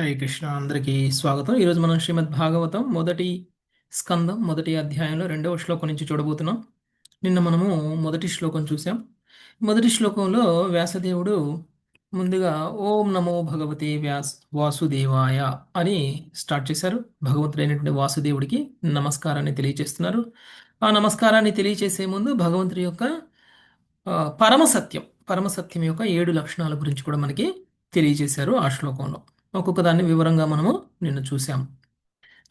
హరే కృష్ణ అందరికీ స్వాగతం. ఈరోజు మనం శ్రీమద్ భాగవతం మొదటి స్కందం మొదటి అధ్యాయంలో రెండవ శ్లోకం నుంచి చూడబోతున్నాం. నిన్న మనము మొదటి శ్లోకం చూసాం. మొదటి శ్లోకంలో వ్యాసదేవుడు ముందుగా ఓం నమో భగవతే వాసుదేవాయ అని స్టార్ట్ చేశారు. భగవంతుడైనటువంటి వాసుదేవుడికి నమస్కారాన్ని తెలియజేస్తున్నారు. ఆ నమస్కారాన్ని తెలియజేసే ముందు భగవంతుడి యొక్క పరమసత్యం పరమసత్యం యొక్క 7 లక్షణాల గురించి కూడా మనకి తెలియజేశారు ఆ శ్లోకంలో. ఒక్కొక్క దాన్ని వివరంగా మనము నిన్న చూసాం.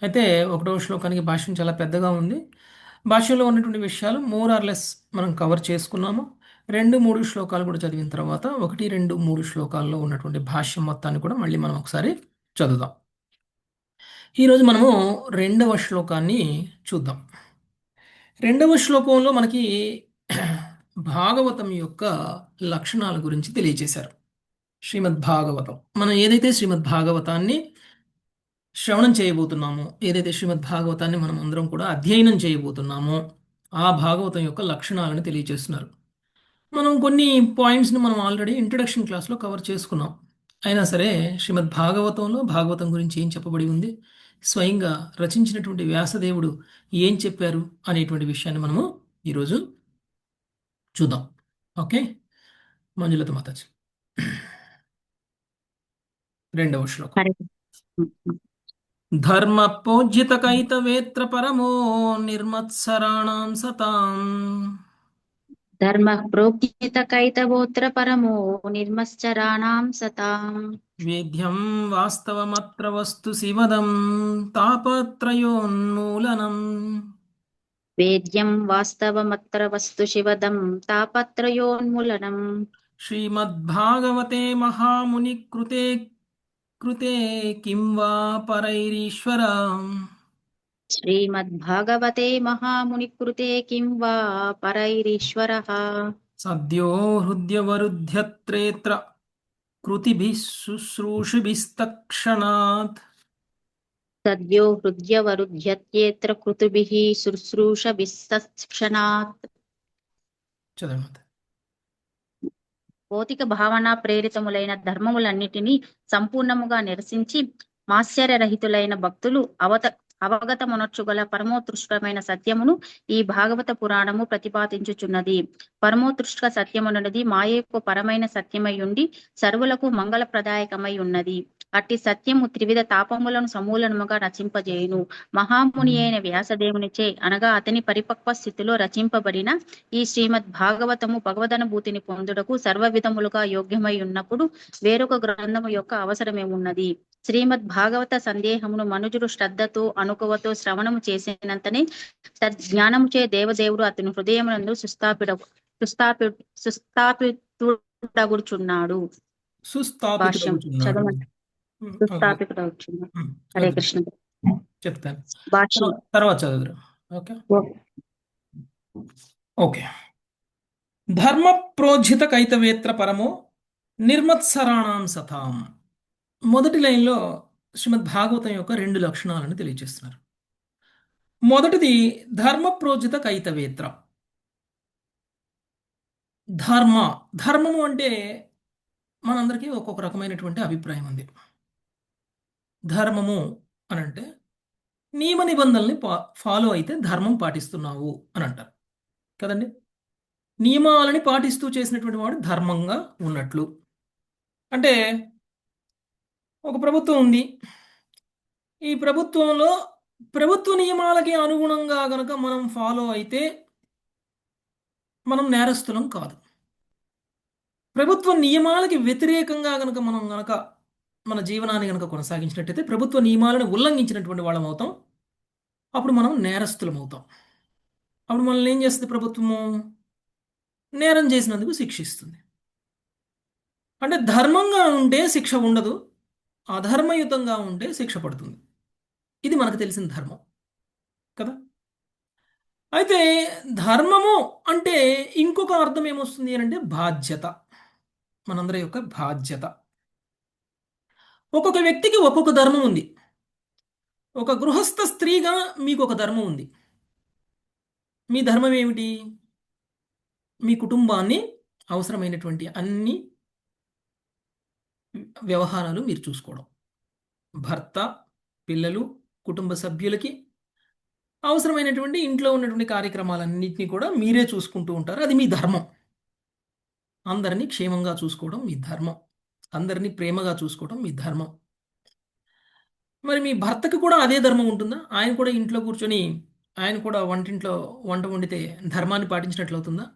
అయితే ఒకటవ శ్లోకానికి భాష్యం చాలా పెద్దగా ఉంది. భాష్యంలో ఉన్నటువంటి విషయాలు మోర్ ఆర్ లెస్ మనం కవర్ చేసుకున్నాము. 2, 3 శ్లోకాలు కూడా చదివిన తర్వాత 1, 2, 3 శ్లోకాల్లో ఉన్నటువంటి భాష్యం మొత్తాన్ని కూడా మళ్ళీ మనం ఒకసారి చదువుదాం. ఈరోజు మనము రెండవ శ్లోకాన్ని చూద్దాం. రెండవ శ్లోకంలో మనకి భాగవతం యొక్క లక్షణాల గురించి తెలియజేశారు. శ్రీమద్ భాగవతం మనం ఏదైతే శ్రీమద్ భాగవతాన్ని శ్రవణం చేయబోతున్నామో, ఏదైతే శ్రీమద్ భాగవతాన్ని మనం అందరం కూడా అధ్యయనం చేయబోతున్నామో ఆ భాగవతం యొక్క లక్షణాలను తెలియజేస్తున్నారు. మనం కొన్ని పాయింట్స్ని మనం ఆల్రెడీ ఇంట్రడక్షన్ క్లాస్లో కవర్ చేసుకున్నాం. అయినా సరే శ్రీమద్ భాగవతంలో భాగవతం గురించి ఏం చెప్పబడి ఉంది, స్వయంగా రచించినటువంటి వ్యాసదేవుడు ఏం చెప్పారు అనేటువంటి విషయాన్ని మనము ఈరోజు చూద్దాం. ఓకే, మంజులత మాతాజీ రెండవ శ్లోకం. హరే ధర్మ పూజ్యత కైతవేత్ర పరమో నిర్మత్సరాణం సతాం ధర్మ ప్రోక్త కైతవోత్ర పరమో నిర్మశ్చరాణాం సతాం వేద్యం వాస్తవమత్ర వస్తు శివదం తాపత్రయోన్మూలనం. వేద్యం వాస్తవమత్ర వస్తు శివదం తాపత్రయోన్మూలనం. శ్రీమద్భాగవతే మహాముని కృతే కృతే కిం వా పరైరీశ్వర శ్రీమద్భాగవతే మహాముని కృతే కిం వా పరైరీశ్వరః. సద్యో హృద్యవరుధ్యత్రేత్ర కృతిభిః శుశ్రూషిభిస్తక్షణాత్. సద్యో హృద్యవరుధ్యత్యేత్ర కృతుభిః శుశ్రూషభిస్తక్షణాత్. చదవండి. భౌతిక భావన ప్రేరితములైన ధర్మములన్నిటినీ సంపూర్ణముగా నిరసించి మాత్సర్యరహితులైన భక్తులు అవగతమొనర్చుగల పరమోత్కృష్టమైన సత్యమును ఈ భాగవత పురాణము ప్రతిపాదించుచున్నది. పరమోత్కృష్ట సత్యమునది మాయకు పరమైన సత్యమై ఉండి సర్వులకు మంగళప్రదాయకమై ఉన్నది. అట్టి సత్యము త్రివిధ తాపములను సమూలనముగా రచింపజేయును. మహాముని అయిన వ్యాసదేవునిచే అనగా అతని పరిపక్వ స్థితిలో రచింపబడిన ఈ శ్రీమద్ భాగవతము భగవదనుభూతిని పొందుటకు సర్వ విధములుగా యోగ్యమై ఉన్నప్పుడు వేరొక గ్రంథము యొక్క అవసరమేమున్నది? శ్రీమద్ భాగవత సందేహమును మనుజుడు శ్రద్ధతో అనుకువతో శ్రవణము చేసినంతనే జ్ఞానముచే దేవదేవుడు అతని హృదయమునందు సుస్థాపితుడగుచున్నాడు. భాష్యం సుస్థాపితుడగుచున్నాడు. చదవండి. ఓకే. సుస్థాపితుడగుచున్నాడు. హరే వద్దు. కృష్ణ. చెప్తాను భాష్యం. తర్వాత చదువురు. Okay okay. ధర్మ ప్రోజ్జిత కైతవేత్ర పరమో నిర్మత్సరాణం సతాం. మొదటి లైన్లో శ్రీమద్ భాగవతం యొక్క 2 లక్షణాలను తెలియజేస్తున్నారు. మొదటిది ధర్మ ప్రోజ్జిత కైతవేత్ర. ధర్మము అంటే మనందరికీ ఒక్కొక్క రకమైనటువంటి అభిప్రాయం ఉంది. ధర్మము అని అంటే నియమ నిబంధనల్ని ఫాలో అయితే ధర్మం పాటిస్తున్నావు అని అంటారు కదండి. నియమాలని పాటిస్తూ చేసినటువంటి వాడు ధర్మంగా ఉన్నట్లు. అంటే ఒక ప్రభుత్వం ఉంది. ఈ ప్రభుత్వంలో ప్రభుత్వ నియమాలకి అనుగుణంగా గనక మనం ఫాలో అయితే మనం నేరస్తులం కాదు. ప్రభుత్వ నియమాలకి వ్యతిరేకంగా గనక మనం గనక మన జీవనాన్ని గనక కొనసాగించినట్టయితే ప్రభుత్వ నియమాలను ఉల్లంఘించినటువంటి వాళ్ళం అవుతాం. అప్పుడు మనం నేరస్తులం అవుతాం. అప్పుడు మనల్ని ఏం చేస్తుంది ప్రభుత్వము? నేరం చేసినందుకు శిక్షిస్తుంది. అంటే ధర్మంగా ఉంటే శిక్ష ఉండదు, అధర్మయుతంగా ఉంటే శిక్ష పడుతుంది. ఇది మనకు తెలిసిన ధర్మం కదా. అయితే ధర్మము అంటే ఇంకొక అర్థం ఏమొస్తుంది అని అంటే బాధ్యత, మనందరి యొక్క బాధ్యత. ఒక్కొక్క వ్యక్తికి ఒక్కొక్క ధర్మం ఉంది. ఒక గృహస్థ స్త్రీగా మీకు ఒక ధర్మం ఉంది. మీ ధర్మం ఏమిటి? మీ కుటుంబాన్ని అవసరమైనటువంటి అన్ని వ్యవహారాలు మీరు చూసుకోవడం. భర్త, పిల్లలు, కుటుంబ సభ్యులకి అవసరమైనటువంటి ఇంట్లో ఉన్నటువంటి కార్యక్రమాలన్నింటినీ కూడా మీరే చూసుకుంటూ ఉంటారు. అది మీ ధర్మం. అందరినీ క్షేమంగా చూసుకోవడం మీ ధర్మం. అందరినీ ప్రేమగా చూసుకోవడం మీ ధర్మం. మరి మీ భర్తకి కూడా అదే ధర్మం ఉంటుందా? ఆయన కూడా ఇంట్లో కూర్చొని ఆయన కూడా వంటింట్లో వంట వండితే ధర్మాన్ని పాటించినట్లు అవుతుందా?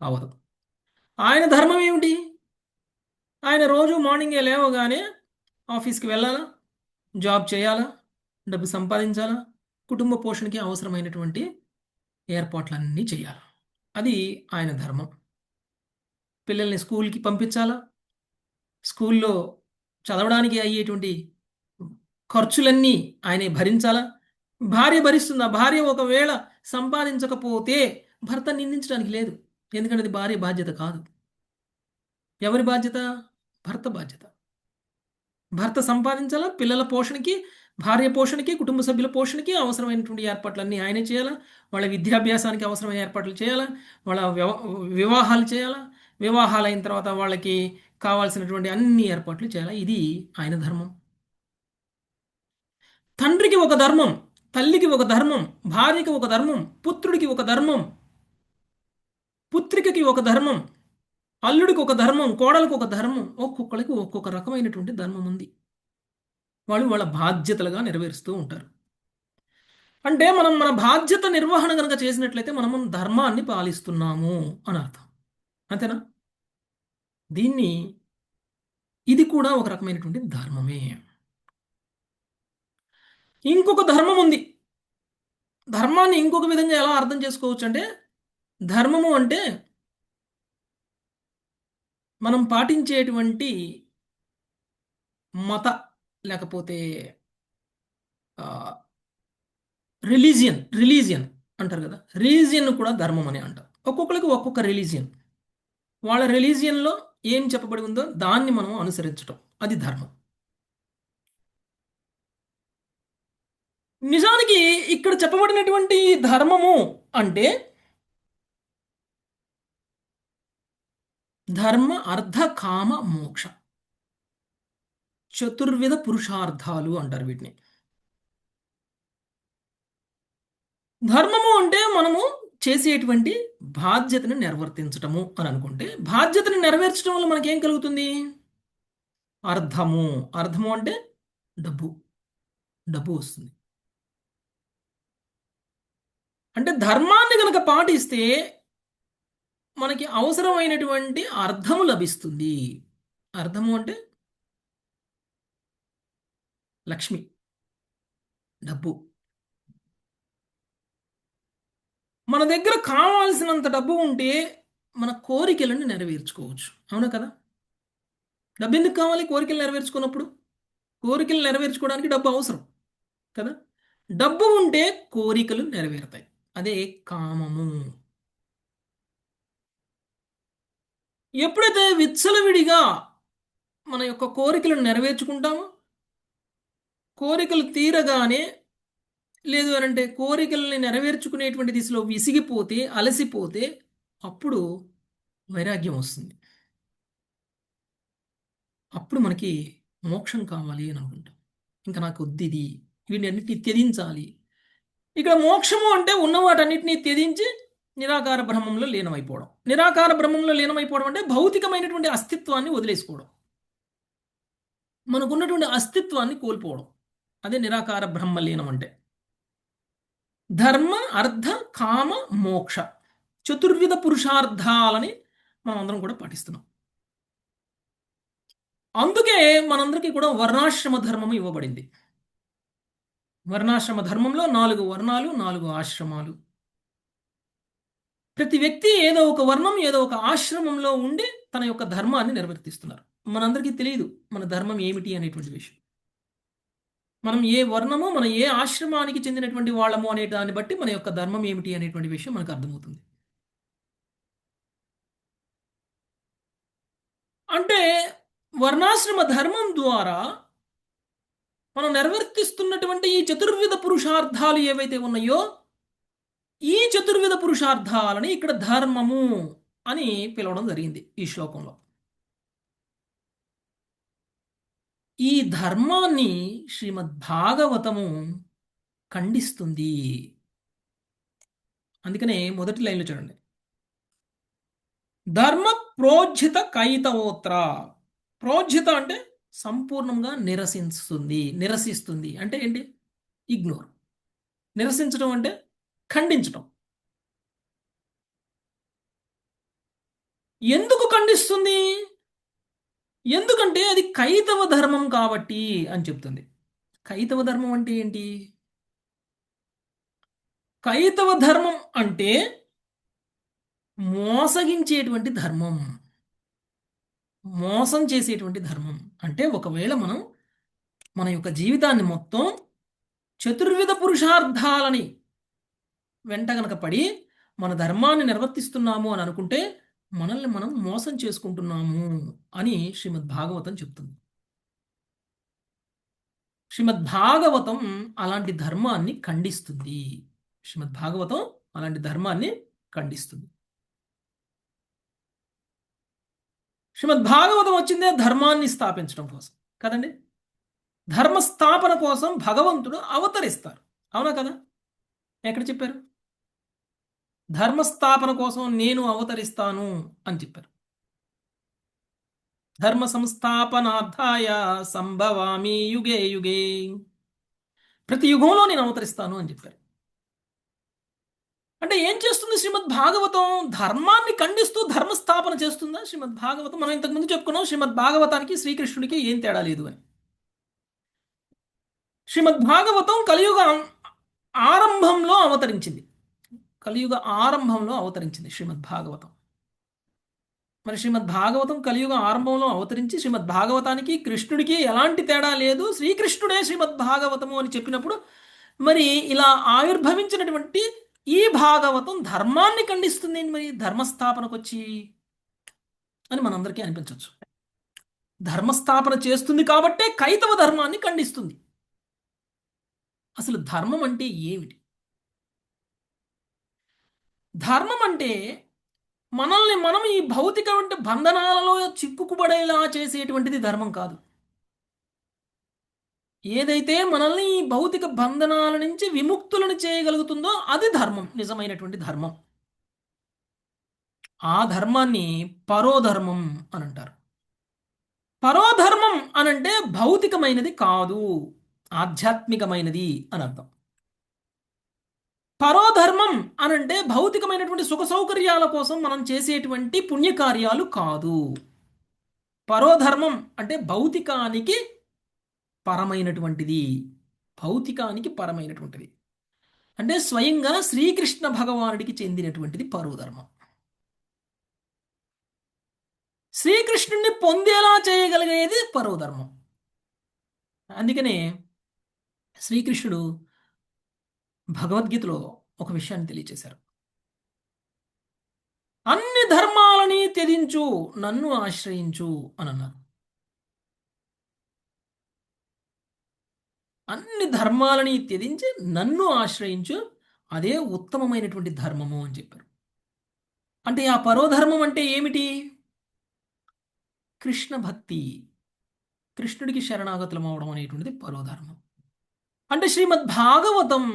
అవదు. ఆయన ధర్మం ఏమిటి? ఆయన రోజు మార్నింగే లేవగానే ఆఫీస్కి వెళ్ళాలా, జాబ్ చేయాలా, డబ్బు సంపాదించాలా, కుటుంబ పోషణకి అవసరమైనటువంటి ఏర్పాట్లన్నీ చేయాలి. అది ఆయన ధర్మం. పిల్లల్ని స్కూల్కి పంపించాలా, స్కూల్లో చదవడానికి అయ్యేటువంటి ఖర్చులన్నీ ఆయనే భరించాలా? భార్య భరిస్తుందా? భార్య ఒకవేళ సంపాదించకపోతే భర్త నిందించడానికి లేదు. ఎందుకంటే అది భార్య బాధ్యత కాదు. ఎవరి బాధ్యత? భర్త బాధ్యత. భర్త సంపాదించాలా, పిల్లల పోషణకి, భార్య పోషణకి, కుటుంబ సభ్యుల పోషణకి అవసరమైనటువంటి ఏర్పాట్లన్నీ ఆయనే చేయాలా, వాళ్ళ విద్యాభ్యాసానికి అవసరమైన ఏర్పాట్లు చేయాలా, వాళ్ళ వివాహాలు చేయాలా, వివాహాలైన తర్వాత వాళ్ళకి కావాల్సినటువంటి అన్ని ఏర్పాట్లు చేయాలా. ఇది ఆయన ధర్మం. తండ్రికి ఒక ధర్మం, తల్లికి ఒక ధర్మం, భార్యకి ఒక ధర్మం, పుత్రుడికి ఒక ధర్మం, పుత్రికకి ఒక ధర్మం, అల్లుడికి ఒక ధర్మం, కోడలకు ఒక ధర్మం. ఒక్కొక్కరికి ఒక్కొక్క రకమైనటువంటి ధర్మం ఉంది. వాళ్ళు వాళ్ళ బాధ్యతలుగా నెరవేరుస్తూ ఉంటారు. అంటే మనం మన బాధ్యత నిర్వహణ కనుక చేసినట్లయితే మనము ధర్మాన్ని పాలిస్తున్నాము అని అర్థం. అంతేనా? దీన్ని ఇది కూడా ఒక రకమైనటువంటి ధర్మమే. ఇంకొక ధర్మం ఉంది. ధర్మాన్ని ఇంకొక విధంగా ఎలా అర్థం చేసుకోవచ్చు అంటే, ధర్మము అంటే మనం పాటించేటువంటి మత లేకపోతే రిలీజియన్ అంటారు కదా, రిలీజియన్ కూడా ధర్మం అని అంటారు. ఒక్కొక్కరికి ఒక్కొక్క రిలీజియన్, వాళ్ళ రిలీజియన్లో ఏం చెప్పబడి ఉందో దాన్ని మనం అనుసరించటం, అది ధర్మం. నిజానికి ఇక్కడ చెప్పబడినటువంటి ధర్మము అంటే ధర్మ, అర్థ, కామ, మోక్ష, చతుర్విధ పురుషార్థాలు అంటారు వీటిని. ధర్మము అంటే మనము చేసేటువంటి బాధ్యతను నిర్వర్తించటము అని అనుకుంటే, బాధ్యతను నెరవేర్చడం వల్ల మనకేం కలుగుతుంది? అర్థము. అర్థము అంటే డబ్బు. డబ్బు వస్తుంది. అంటే ధర్మాన్ని గనక పాటిస్తే మనకి అవసరమైనటువంటి అర్థము లభిస్తుంది. అర్థము అంటే లక్ష్మి, డబ్బు. మన దగ్గర కావాల్సినంత డబ్బు ఉంటే మన కోరికలను నెరవేర్చుకోవచ్చు. అవునా కదా? డబ్బు ఎందుకు కావాలి కోరికలు నెరవేర్చుకున్నప్పుడు? కోరికలు నెరవేర్చుకోవడానికి డబ్బు అవసరం కదా. డబ్బు ఉంటే కోరికలు నెరవేరుతాయి. అదే కామము. ఎప్పుడైతే విచ్చలవిడిగా మన యొక్క కోరికలను నెరవేర్చుకుంటామో, కోరికలు తీరగానే లేదు అనంటే కోరికల్ని నెరవేర్చుకునేటువంటి దిశలో విసిగిపోతే, అలసిపోతే అప్పుడు వైరాగ్యం వస్తుంది. అప్పుడు మనకి మోక్షం కావాలి అని అనుకుంటాం. ఇంకా నాకు వద్దిది, వీటన్నిటిని త్యజించాలి. ఇక్కడ మోక్షము అంటే ఉన్న వాటన్నిటినీ త్యజించి నిరాకార బ్రహ్మంలో లీనమైపోవడం. నిరాకార బ్రహ్మంలో లీనమైపోవడం అంటే భౌతికమైనటువంటి అస్తిత్వాన్ని వదిలేసుకోవడం, మనకున్నటువంటి అస్తిత్వాన్ని కోల్పోవడం. అదే నిరాకార బ్రహ్మ లీనం అంటే. ధర్మ, అర్థ, కామ, మోక్ష, చతుర్విధ పురుషార్థాలని మనం అందరం కూడా పాటిస్తున్నాం. అందుకే మనందరికీ కూడా వర్ణాశ్రమ ధర్మము ఇవ్వబడింది. వర్ణాశ్రమ ధర్మంలో 4 వర్ణాలు, 4 ఆశ్రమాలు. ప్రతి వ్యక్తి ఏదో ఒక వర్ణం, ఏదో ఒక ఆశ్రమంలో ఉండి తన యొక్క ధర్మాన్ని నిర్వర్తిస్తున్నారు. మనందరికీ తెలియదు మన ధర్మం ఏమిటి అనేటువంటి విషయం. మనం ఏ వర్ణము, మనం ఏ ఆశ్రమానికి చెందినటువంటి వాళ్ళము అనే దాన్ని బట్టి మన యొక్క ధర్మం ఏమిటి అనేటువంటి విషయం మనకు అర్థమవుతుంది. అంటే వర్ణాశ్రమ ధర్మం ద్వారా మనం నిర్వర్తిస్తున్నటువంటి ఈ చతుర్విధ పురుషార్థాలు ఏవైతే ఉన్నాయో, ఈ చతుర్విధ పురుషార్థాలని ఇక్కడ ధర్మము అని పిలవడం జరిగింది ఈ శ్లోకంలో. ఈ ధర్మాన్ని శ్రీమద్ భాగవతము ఖండిస్తుంది. అందుకనే మొదటి లైన్లో చూడండి, ధర్మ ప్రోజ్జిత కైతవోత్ర. ప్రోజ్జిత అంటే సంపూర్ణంగా నిరసిస్తుంది అంటే ఏంటి? ఇగ్నోర్. నిరసించడం అంటే ఖండించడం. ఎందుకు ఖండిస్తుంది? ఎందుకంటే అది కైతవ ధర్మం కాబట్టి అని చెప్తుంది. కైతవ ధర్మం అంటే ఏంటి? కైతవ ధర్మం అంటే మోసగించేటువంటి ధర్మం, మోసం చేసేటువంటి ధర్మం. అంటే ఒకవేళ మనం మన యొక్క జీవితాన్ని మొత్తం చతుర్విధ పురుషార్థాలని వెంట గనక పడి మన ధర్మాన్ని నిర్వర్తిస్తున్నాము అని అనుకుంటే మనల్ని మనం మోసం చేసుకుంటున్నాము అని శ్రీమద్ భాగవతం చెప్తుంది. శ్రీమద్ భాగవతం అలాంటి ధర్మాన్ని ఖండిస్తుంది. శ్రీమద్ భాగవతం అలాంటి ధర్మాన్ని ఖండిస్తుంది. శ్రీమద్ భాగవతం వచ్చిందే ధర్మాన్ని స్థాపించడం కోసం కదండి. ధర్మ స్థాపన కోసం భగవంతుడు అవతరిస్తారు, అవునా కదా? ఎక్కడ చెప్పారు? ధర్మస్థాపన కోసం నేను అవతరిస్తాను అని చెప్పారు. ధర్మ సంస్థాపనార్థాయ సంభవామి యుగే యుగే. ప్రతి యుగంలో నేను అవతరిస్తాను అని చెప్పారు. అంటే ఏం చేస్తుంది శ్రీమద్ భాగవతం? ధర్మాన్ని ఖండిస్తూ ధర్మస్థాపన చేస్తుందా శ్రీమద్ భాగవతం? మనం ఇంతకుముందు చెప్పుకున్నాం శ్రీమద్ భాగవతానికి శ్రీకృష్ణుడికి ఏం తేడా లేదు అని. శ్రీమద్ భాగవతం కలియుగ ఆరంభంలో అవతరించింది. కలియుగ ఆరంభంలో అవతరించింది శ్రీమద్ భాగవతం. మరి శ్రీమద్ భాగవతం కలియుగ ఆరంభంలో అవతరించి శ్రీమద్ భాగవతానికి కృష్ణుడికి ఎలాంటి తేడా లేదు, శ్రీకృష్ణుడే శ్రీమద్ భాగవతము అని చెప్పినప్పుడు మరి ఇలా ఆవిర్భవించినటువంటి ఈ భాగవతం ధర్మాన్ని ఖండిస్తుంది మరి ధర్మస్థాపనకు వచ్చి అని మనందరికీ అనిపించవచ్చు. ధర్మస్థాపన చేస్తుంది కాబట్టే కైతవ ధర్మాన్ని ఖండిస్తుంది. అసలు ధర్మం అంటే ఏమిటి? ధర్మం అంటే మనల్ని మనం ఈ భౌతిక బంధనాలలో చిక్కుకుబడేలా చేసేటువంటిది ధర్మం కాదు. ఏదైతే మనల్ని ఈ భౌతిక బంధనాల నుంచి విముక్తులను చేయగలుగుతుందో అది ధర్మం, నిజమైనటువంటి ధర్మం. ఆ ధర్మాన్ని పరోధర్మం అని అంటారు. పరోధర్మం అనంటే భౌతికమైనది కాదు, ఆధ్యాత్మికమైనది అని అర్థం. పరోధర్మం అనంటే భౌతికమైనటువంటి సుఖ సౌకర్యాల కోసం మనం చేసేటువంటి పుణ్యకార్యాలు కాదు. పరోధర్మం అంటే భౌతికానికి పరమైనటువంటిది. భౌతికానికి పరమైనటువంటిది అంటే స్వయంగా శ్రీకృష్ణ భగవానుడికి చెందినటువంటిది పరోధర్మం. శ్రీకృష్ణుడిని పొందేలా చేయగలిగేది పరోధర్మం. అందుకనే శ్రీకృష్ణుడు భగవద్గీతలో ఒక విషయాన్ని తెలియచేశారు. అన్ని ధర్మాలని త్యజించు, నన్ను ఆశ్రయించు అని అన్నారు. అన్ని ధర్మాలని త్యజించి నన్ను ఆశ్రయించు, అదే ఉత్తమమైనటువంటి ధర్మము అని చెప్పారు. అంటే ఆ పరోధర్మం అంటే ఏమిటి? కృష్ణ భక్తి, కృష్ణుడికి శరణాగతులం అవడం అనేటువంటిది పరోధర్మం. అంటే శ్రీమద్ భాగవతం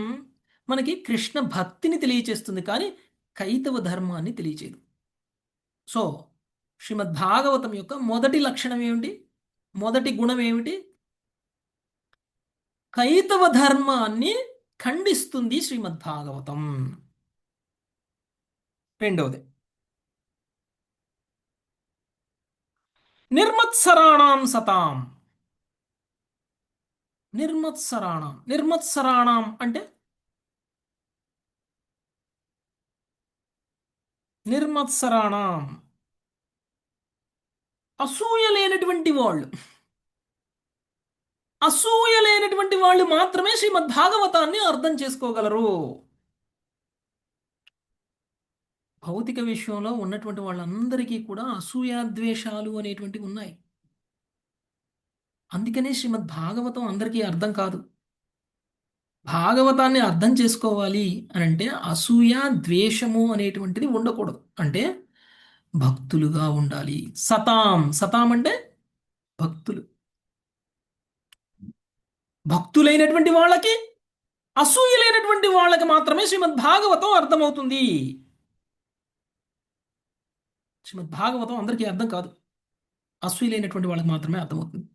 మనకి కృష్ణ భక్తిని తెలియచేస్తుంది కానీ కైతవ ధర్మాన్ని తెలియచేయదు. సో శ్రీమద్ భాగవతం యొక్క మొదటి లక్షణం ఏమిటి? మొదటి గుణం ఏమిటి? కైతవ ధర్మాన్ని ఖండిస్తుంది శ్రీమద్ భాగవతం. రెండవది నిర్మత్సరాణం సతాం. నిర్మత్సరాణం, నిర్మత్సరాణం అంటే నిర్మత్సరాణం అసూయ లేనటువంటి వాళ్ళు. అసూయ లేనటువంటి వాళ్ళు మాత్రమే శ్రీమద్ భాగవతాన్ని అర్థం చేసుకోగలరు. భౌతిక విషయంలో ఉన్నటువంటి వాళ్ళందరికీ కూడా అసూయాద్వేషాలు అనేటువంటివి ఉన్నాయి. అందుకనే శ్రీమద్ భాగవతం అందరికీ అర్థం కాదు. భాగవతాన్ని అర్థం చేసుకోవాలి అని అంటే అసూయ ద్వేషము అనేటువంటిది ఉండకూడదు. అంటే భక్తులుగా ఉండాలి. సతాం, సతాం అంటే భక్తులు. భక్తులైనటువంటి వాళ్ళకి, అసూయలైనటువంటి వాళ్ళకి మాత్రమే శ్రీమద్ భాగవతం అర్థమవుతుంది. శ్రీమద్ భాగవతం అందరికీ అర్థం కాదు, అసూయలైనటువంటి వాళ్ళకి మాత్రమే అర్థమవుతుంది.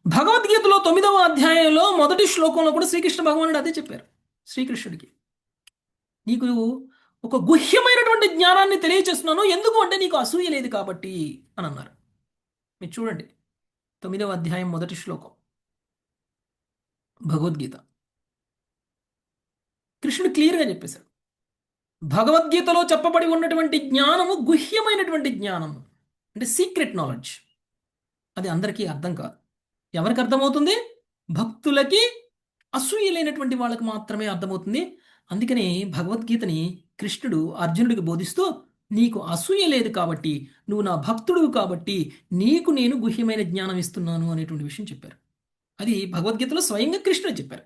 భగవద్గీతలో 9వ అధ్యాయంలో మొదటి శ్లోకంలో కూడా శ్రీకృష్ణ భగవానుడు అదే చెప్పారు శ్రీకృష్ణుడికి. నీకు ఒక గుహ్యమైనటువంటి జ్ఞానాన్ని తెలియచేస్తున్నాను, ఎందుకు అంటే నీకు అసూయ లేదు కాబట్టి అని అన్నారు. మీరు చూడండి 9వ అధ్యాయం మొదటి శ్లోకం భగవద్గీత. కృష్ణుడు క్లియర్గా చెప్పేశాడు, భగవద్గీతలో చెప్పబడి ఉన్నటువంటి జ్ఞానము గుహ్యమైనటువంటి జ్ఞానము, అంటే సీక్రెట్ నాలెడ్జ్. అది అందరికీ అర్థం కాదు. ఎవరికి అర్థమవుతుంది? భక్తులకి, అసూయ లేనటువంటి వాళ్ళకి మాత్రమే అర్థమవుతుంది. అందుకని భగవద్గీతని కృష్ణుడు అర్జునుడికి బోధిస్తూ, నీకు అసూయ లేదు కాబట్టి, నువ్వు నా భక్తుడు కాబట్టి నీకు నేను గుహ్యమైన జ్ఞానం ఇస్తున్నాను అనేటువంటి విషయం చెప్పారు. అది భగవద్గీతలో స్వయంగా కృష్ణుడు చెప్పారు.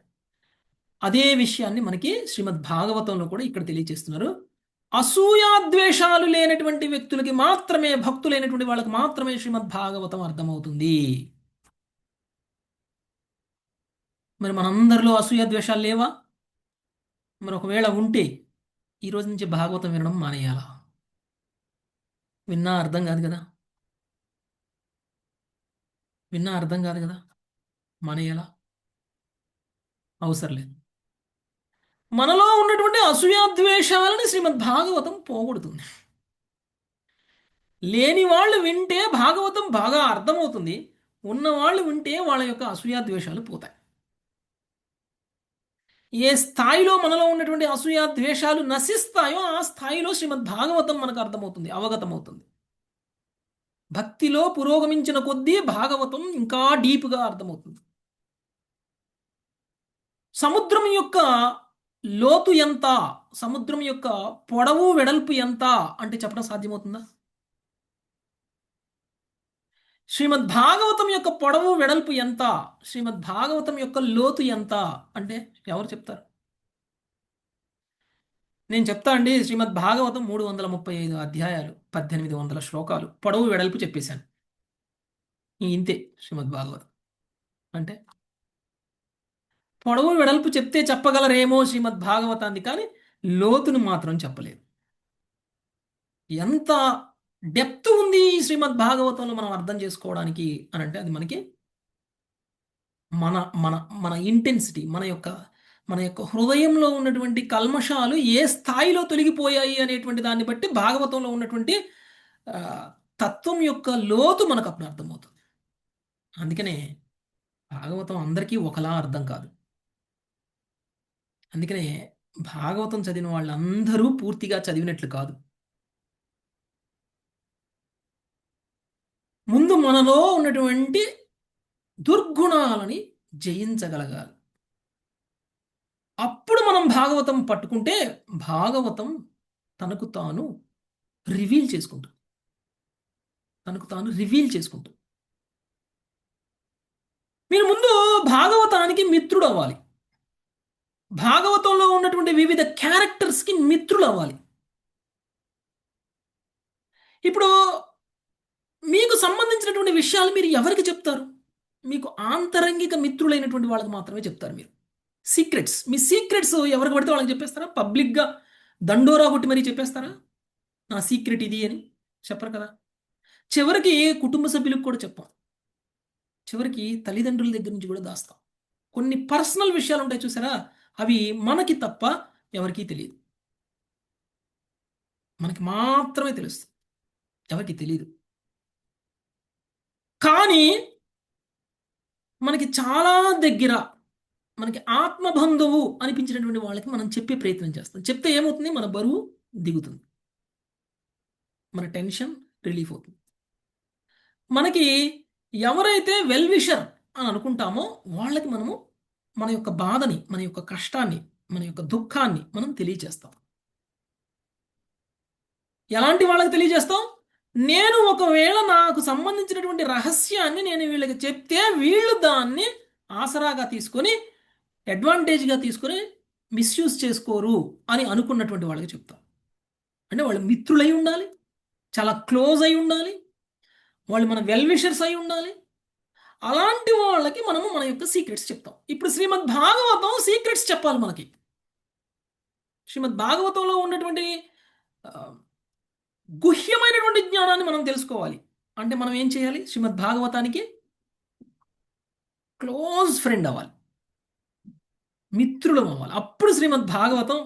అదే విషయాన్ని మనకి శ్రీమద్ భాగవతంలో కూడా ఇక్కడ తెలియజేస్తున్నారు. అసూయాద్వేషాలు లేనటువంటి వ్యక్తులకి మాత్రమే, భక్తులైనటువంటి వాళ్ళకి మాత్రమే శ్రీమద్ భాగవతం అర్థమవుతుంది. మరి మనందరిలో అసూయాద్వేషాలు లేవా? మరి ఒకవేళ ఉంటే ఈ రోజు నుంచి భాగవతం వినడం మానేయాలా? విన్నా అర్థం కాదు కదా, విన్నా అర్థం కాదు కదా, మానేయాలా? అవసరం లేదు. మనలో ఉన్నటువంటి అసూయాద్వేషాలని శ్రీమద్ భాగవతం పోగొడుతుంది. లేని వాళ్ళు వింటే భాగవతం బాగా అర్థమవుతుంది, ఉన్నవాళ్ళు వింటే వాళ్ళ యొక్క అసూయాద్వేషాలు పోతాయి. ఏ స్థాయిలో మనలో ఉన్నటువంటి అసూయాద్వేషాలు నశిస్తాయో ఆ స్థాయిలో శ్రీమద్ భాగవతం మనకు అర్థమవుతుంది, అవగతమవుతుంది. భక్తిలో పురోగమించిన కొద్దీ భాగవతం ఇంకా డీప్గా అర్థమవుతుంది. సముద్రం యొక్క లోతు ఎంత, సముద్రం యొక్క పొడవు వెడల్పు ఎంత అంటే చెప్పడం సాధ్యమవుతుందా? శ్రీమద్ భాగవతం యొక్క పొడవు వెడల్పు ఎంత, శ్రీమద్ భాగవతం యొక్క లోతు ఎంత అంటే ఎవరు చెప్తారు? నేను చెప్తా అండి. శ్రీమద్ భాగవతం 335 అధ్యాయాలు, 1800 శ్లోకాలు, పొడవు వెడల్పు చెప్పేశాను. ఇంతే శ్రీమద్ భాగవతం అంటే. పొడవు వెడల్పు చెప్తే చెప్పగలరేమో శ్రీమద్ భాగవతాన్ని, కానీ లోతును మాత్రం చెప్పలేదు. ఎంత డెప్త్ ఉంది ఈ శ్రీమద్ భాగవతంలో మనం అర్థం చేసుకోవడానికి అని అంటే, అది మనకి మన మన మన ఇంటెన్సిటీ, మన యొక్క హృదయంలో ఉన్నటువంటి కల్మషాలు ఏ స్థాయిలో తొలగిపోయాయి అనేటువంటి దాన్ని బట్టి భాగవతంలో ఉన్నటువంటి తత్వం యొక్క లోతు మనకు అప్పుడు అర్థమవుతుంది. అందుకనే భాగవతం అందరికీ ఒకలా అర్థం కాదు. అందుకనే భాగవతం చదివిన వాళ్ళందరూ పూర్తిగా చదివినట్లు కాదు. ముందు మనలో ఉన్నటువంటి దుర్గుణాలని జయించగలగాలి. అప్పుడు మనం భాగవతం పట్టుకుంటే భాగవతం తనకు తాను రివీల్ చేసుకుంటుంది, తనకు తాను రివీల్ చేసుకుంటుంది. మీరు ముందు భాగవతానికి మిత్రుడు అవ్వాలి, భాగవతంలో ఉన్నటువంటి వివిధ క్యారెక్టర్స్కి మిత్రులు అవ్వాలి. ఇప్పుడు మీకు సంబంధించినటువంటి విషయాలు మీరు ఎవరికి చెప్తారు? మీకు ఆంతరంగిక మిత్రులైనటువంటి వాళ్ళకి మాత్రమే చెప్తారు. మీరు సీక్రెట్స్, మీ సీక్రెట్స్ ఎవరికి పడితే వాళ్ళకి చెప్పేస్తారా? పబ్లిక్గా దండోరా కొట్టి మరీ చెప్పేస్తారా నా సీక్రెట్ ఇది అని? చెప్పరు కదా. చివరికి కుటుంబ సభ్యులకు కూడా చెప్పాం, చివరికి తల్లిదండ్రుల దగ్గర నుంచి కూడా దాస్తాం. కొన్ని పర్సనల్ విషయాలు ఉంటాయి చూసారా, అవి మనకి తప్ప ఎవరికీ తెలియదు, మనకి మాత్రమే తెలుస్తుంది, ఎవరికి తెలియదు. కానీ మనకి చాలా దగ్గర, మనకి ఆత్మబంధువు అనిపించినటువంటి వాళ్ళకి మనం చెప్పే ప్రయత్నం చేస్తాం. చెప్తే ఏమవుతుంది? మన బరువు దిగుతుంది, మన టెన్షన్ రిలీఫ్ అవుతుంది. మనకి ఎవరైతే వెల్ విషర్ అని అనుకుంటామో వాళ్ళకి మనము మన యొక్క బాధని, మన యొక్క కష్టాన్ని, మన యొక్క దుఃఖాన్ని మనం తెలియజేస్తాం. ఎలాంటి వాళ్ళకి తెలియజేస్తాం? నేను ఒకవేళ నాకు సంబంధించినటువంటి రహస్యాన్ని నేను వీళ్ళకి చెప్తే వీళ్ళు దాన్ని ఆసరాగా తీసుకొని, అడ్వాంటేజ్గా తీసుకొని మిస్యూజ్ చేసుకోరు అని అనుకున్నటువంటి వాళ్ళకి చెప్తాం. అంటే వాళ్ళు మిత్రులై ఉండాలి, చాలా క్లోజ్ అయి ఉండాలి, వాళ్ళు మన వెల్ విషర్స్ అయి ఉండాలి. అలాంటి వాళ్ళకి మనము మన యొక్క సీక్రెట్స్ చెప్తాం. ఇప్పుడు శ్రీమద్ భాగవతం సీక్రెట్స్ చెప్పాలి మనకి. శ్రీమద్ భాగవతంలో ఉన్నటువంటి ఆ, గుహ్యమైనటువంటి జ్ఞానాన్ని మనం తెలుసుకోవాలి అంటే మనం ఏం చేయాలి? శ్రీమద్ భాగవతానికి క్లోజ్ ఫ్రెండ్ అవ్వాలి, మిత్రులం అవ్వాలి. అప్పుడు శ్రీమద్ భాగవతం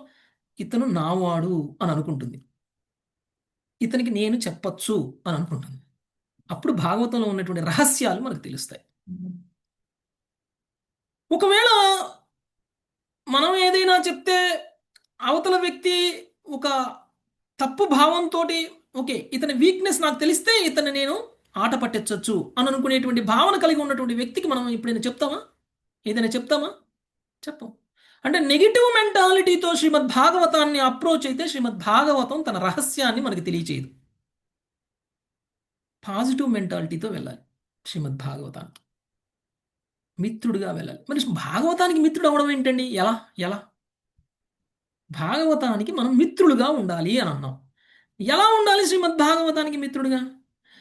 ఇతను నావాడు అని అనుకుంటుంది, ఇతనికి నేను చెప్పచ్చు అని అనుకుంటుంది. అప్పుడు భాగవతంలో ఉన్నటువంటి రహస్యాలు మనకు తెలుస్తాయి. ఒకవేళ మనం ఏదైనా చెప్తే అవతల వ్యక్తి ఒక తప్పు భావంతో, ఓకే ఇతని వీక్నెస్ నాకు తెలిస్తే ఇతన్ని నేను ఆట పట్టించవచ్చు అని అనుకునేటువంటి భావన కలిగి ఉన్నటువంటి వ్యక్తికి మనం ఎప్పుడైనా చెప్తామా? ఏదైనా చెప్తామా? చెప్పం. అంటే నెగిటివ్ మెంటాలిటీతో శ్రీమద్ భాగవతాన్ని అప్రోచ్ అయితే శ్రీమద్ భాగవతం తన రహస్యాన్ని మనకి తెలియచేయదు. పాజిటివ్ మెంటాలిటీతో వెళ్ళాలి శ్రీమద్ భాగవతానికి, మిత్రుడిగా వెళ్ళాలి. మరి భాగవతానికి మిత్రుడు అవడం ఏంటండి? ఎలా ఎలా? భాగవతానికి మనం మిత్రులుగా ఉండాలి అని అన్నాం. ఎలా ఉండాలి శ్రీమద్ భాగవతానికి మిత్రుడిగా?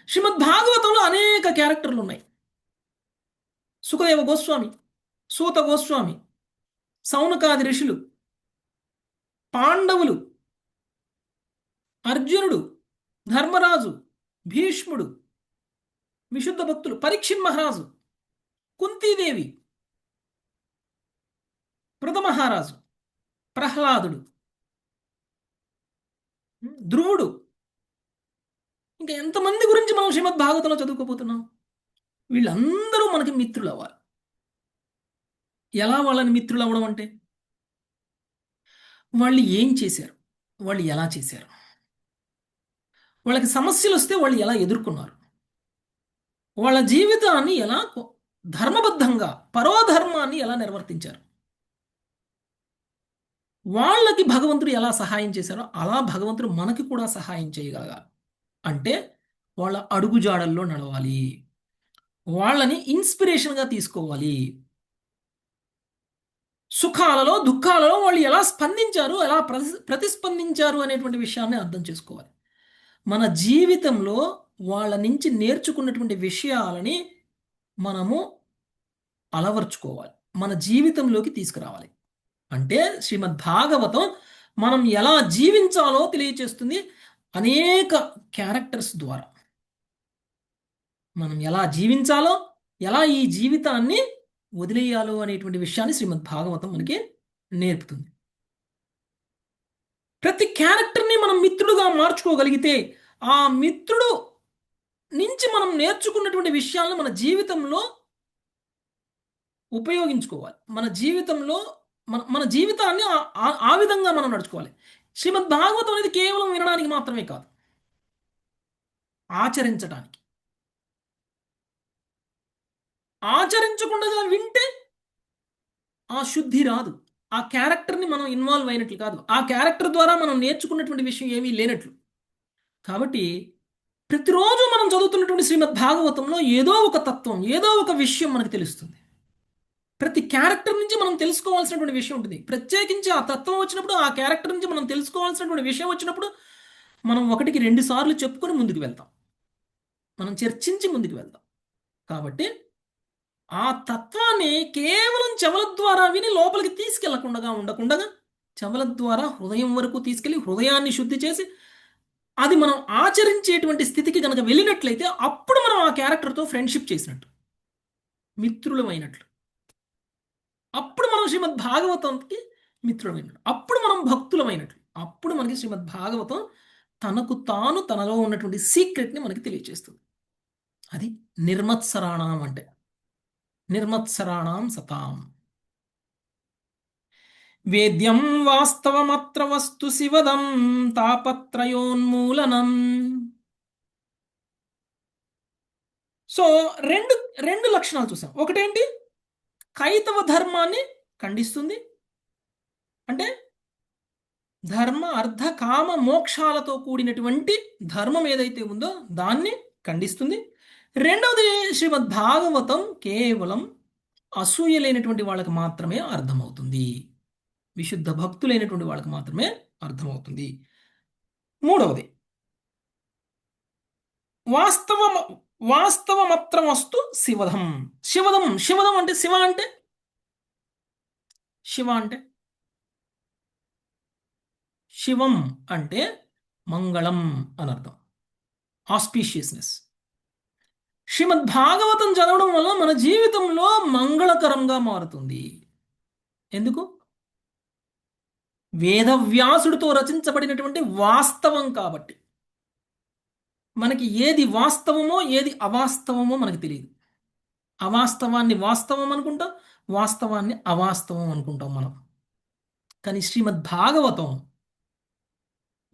శ్రీమద్ భాగవతంలో అనేక క్యారెక్టర్లు ఉన్నాయి. సుఖదేవ గోస్వామి, సూత గోస్వామి, సౌనకాది ఋషులు, పాండవులు, అర్జునుడు, ధర్మరాజు, భీష్ముడు, విశుద్ధ భక్తులు, పరీక్షిత్ మహారాజు, కుంతీదేవి, పృథ మహారాజు, ప్రహ్లాదుడు, ధ్రువుడు, ఇంకా ఎంతమంది గురించి మనం శ్రీమద్ భాగవతంలో చదువుకోబోతున్నాం? వీళ్ళందరూ మనకి మిత్రులు అవ్వాలి. ఎలా వాళ్ళని మిత్రులు అవ్వడం అంటే, వాళ్ళు ఏం చేశారు, వాళ్ళు ఎలా చేశారు, వాళ్ళకి సమస్యలు వస్తే వాళ్ళు ఎలా ఎదుర్కొన్నారు, వాళ్ళ జీవితాన్ని ఎలా ధర్మబద్ధంగా పరోధర్మాన్ని ఎలా నిర్వర్తించారు, వాళ్ళకి భగవంతుడు ఎలా సహాయం చేశారో అలా భగవంతుడు మనకి కూడా సహాయం చేయగలగాలి. అంటే వాళ్ళ అడుగుజాడల్లో నడవాలి, వాళ్ళని ఇన్స్పిరేషన్గా తీసుకోవాలి. సుఖాలలో దుఃఖాలలో వాళ్ళు ఎలా స్పందించారు, ఎలా ప్రతిస్పందించారు అనేటువంటి విషయాన్ని అర్థం చేసుకోవాలి. మన జీవితంలో వాళ్ళ నుంచి నేర్చుకున్నటువంటి విషయాలని మనము అలవర్చుకోవాలి, మన జీవితంలోకి తీసుకురావాలి. అంటే శ్రీమద్ భాగవతం మనం ఎలా జీవించాలో తెలియచేస్తుంది. అనేక క్యారెక్టర్స్ ద్వారా మనం ఎలా జీవించాలో, ఎలా ఈ జీవితాన్ని వదిలేయాలో అనేటువంటి విషయాన్ని శ్రీమద్ భాగవతం మనకి నేర్పుతుంది. ప్రతి క్యారెక్టర్ని మనం మిత్రుడుగా మార్చుకోగలిగితే ఆ మిత్రుడు నుంచి మనం నేర్చుకున్నటువంటి విషయాలను మన జీవితంలో ఉపయోగించుకోవాలి. మన జీవితంలో మన జీవితాన్ని ఆ విధంగా మనం నడుచుకోవాలి. శ్రీమద్ భాగవతం అనేది కేవలం వినడానికి మాత్రమే కాదు, ఆచరించడానికి. ఆచరించకుండా వింటే ఆ శుద్ధి రాదు, ఆ క్యారెక్టర్ని మనం ఇన్వాల్వ్ అయినట్లు కాదు, ఆ క్యారెక్టర్ ద్వారా మనం నేర్చుకున్నటువంటి విషయం ఏమీ లేనట్లు. కాబట్టి ప్రతిరోజు మనం చదువుతున్నటువంటి శ్రీమద్ భాగవతంలో ఏదో ఒక తత్వం, ఏదో ఒక విషయం మనకు తెలుస్తుంది. ప్రతి క్యారెక్టర్ నుంచి మనం తెలుసుకోవాల్సినటువంటి విషయం ఉంటుంది. ప్రత్యేకించి ఆ తత్వం వచ్చినప్పుడు, ఆ క్యారెక్టర్ నుంచి మనం తెలుసుకోవాల్సినటువంటి విషయం వచ్చినప్పుడు మనం ఒకటికి 2 సార్లు చెప్పుకొని ముందుకు వెళ్తాం, మనం చర్చించి ముందుకు వెళ్తాం. కాబట్టి ఆ తత్వాన్ని కేవలం చెవుల ద్వారా విని లోపలికి తీసుకెళ్లకుండా ఉండకుండా చెవుల ద్వారా హృదయం వరకు తీసుకెళ్లి హృదయాన్ని శుద్ధి చేసి అది మనం ఆచరించేటువంటి స్థితికి కనుక వెళ్ళినట్లయితే అప్పుడు మనం ఆ క్యారెక్టర్తో ఫ్రెండ్షిప్ చేసినట్టు, మిత్రులమైనట్లు. అప్పుడు మనం శ్రీమద్ భాగవతంకి మిత్రులమైనట్లు, అప్పుడు మనం భక్తులమైనట్లు. అప్పుడు మనకి శ్రీమద్ భాగవతం తనకు తాను తనలో ఉన్నటువంటి సీక్రెట్ని మనకి తెలియజేస్తుంది. అది నిర్మత్సరాణం అంటే, నిర్మత్సరాణం సతాం వేద్యం వాస్తవమత్ర వస్తు శివదం తాపత్రయోన్మూలనం. సో రెండు రెండు లక్షణాలు చూసాం. ఒకటేంటి? కైతవ ధర్మాన్ని ఖండిస్తుంది, అంటే ధర్మ అర్థ కామ మోక్షాలతో కూడినటువంటి ధర్మం ఏదైతే ఉందో దాన్ని ఖండిస్తుంది. రెండవది, శ్రీమద్ భాగవతం కేవలం అసూయ లేనటువంటి వాళ్ళకి మాత్రమే అర్థమవుతుంది, విశుద్ధ భక్తులైనటువంటి వాళ్ళకి మాత్రమే అర్థమవుతుంది. మూడవది, వాస్తవ వాస్తవమత్రమస్తు శివధం. శివధం, శివధం అంటే శివ అంటే శివ అంటే శివం అంటే మంగళం అని అర్థం, ఆస్పీషియస్నెస్. శ్రీమద్ భాగవతం చదవడం వల్ల మన జీవితంలో మంగళకరంగా మారుతుంది. ఎందుకు? వేదవ్యాసుడితో రచించబడినటువంటి వాస్తవం కాబట్టి. మనకి ఏది వాస్తవమో ఏది అవాస్తవమో మనకు తెలియదు. అవాస్తవాన్ని వాస్తవం అనుకుంటాం, వాస్తవాన్ని అవాస్తవం అనుకుంటాం మనం. కానీ శ్రీమద్ భాగవతం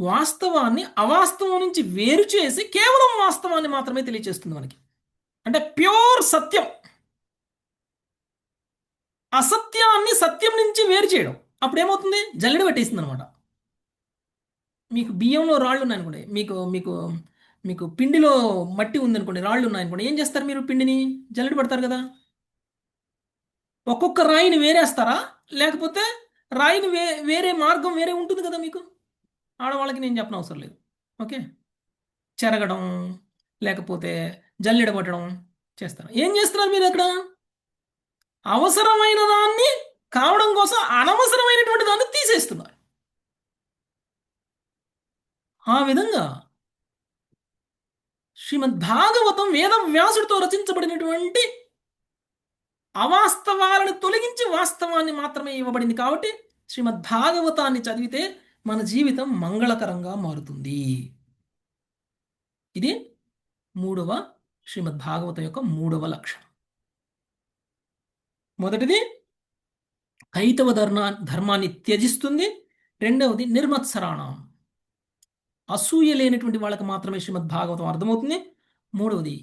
వాస్తవాన్ని అవాస్తవం నుంచి వేరు చేసి కేవలం వాస్తవాన్ని మాత్రమే తెలియజేస్తుంది మనకి. అంటే ప్యూర్ సత్యం, అసత్యాన్ని సత్యం నుంచి వేరు చేయడం. అప్పుడు ఏమవుతుంది? జల్లెడ పెట్టేసింది అనమాట. మీకు బియ్యంలో రాళ్ళు ఉన్నాయనుకోండి, మీకు మీకు మీకు పిండిలో మట్టి ఉందనుకోండి, రాళ్ళు ఉన్నాయనుకోండి, ఏం చేస్తారు మీరు? పిండిని జల్లెడ పడతారు కదా. ఒక్కొక్క రాయిని వేరేస్తారా, లేకపోతే రాయిని వేరే మార్గం వేరే ఉంటుంది కదా మీకు. ఆడవాళ్ళకి నేను చెప్పనవసరం అవసరం లేదు. ఓకే, చెరగడం లేకపోతే జల్లెడ పట్టడం చేస్తారు. ఏం చేస్తున్నారు మీరు అక్కడ? అవసరమైన దాన్ని కావడం కోసం అనవసరమైనటువంటి దాన్ని తీసేస్తున్నారు. ఆ విధంగా శ్రీమద్ భాగవతం వేదవ్యాసుడితో రచించబడినటువంటి అవాస్తవాలను తొలగించి వాస్తవాన్ని మాత్రమే ఇవ్వబడింది. కాబట్టి శ్రీమద్ భాగవతాన్ని చదివితే మన జీవితం మంగళకరంగా మారుతుంది. ఇది మూడవ శ్రీమద్ భాగవతం యొక్క మూడవ లక్షణం. మొదటిది కైతవ ధర్మాన్ని త్యజిస్తుంది. రెండవది నిర్మత్సరాణం, అసూయ లేనటువంటి వాళ్ళకి మాత్రమే శ్రీమద్ భాగవతం అర్థమవుతుంది. మూడవది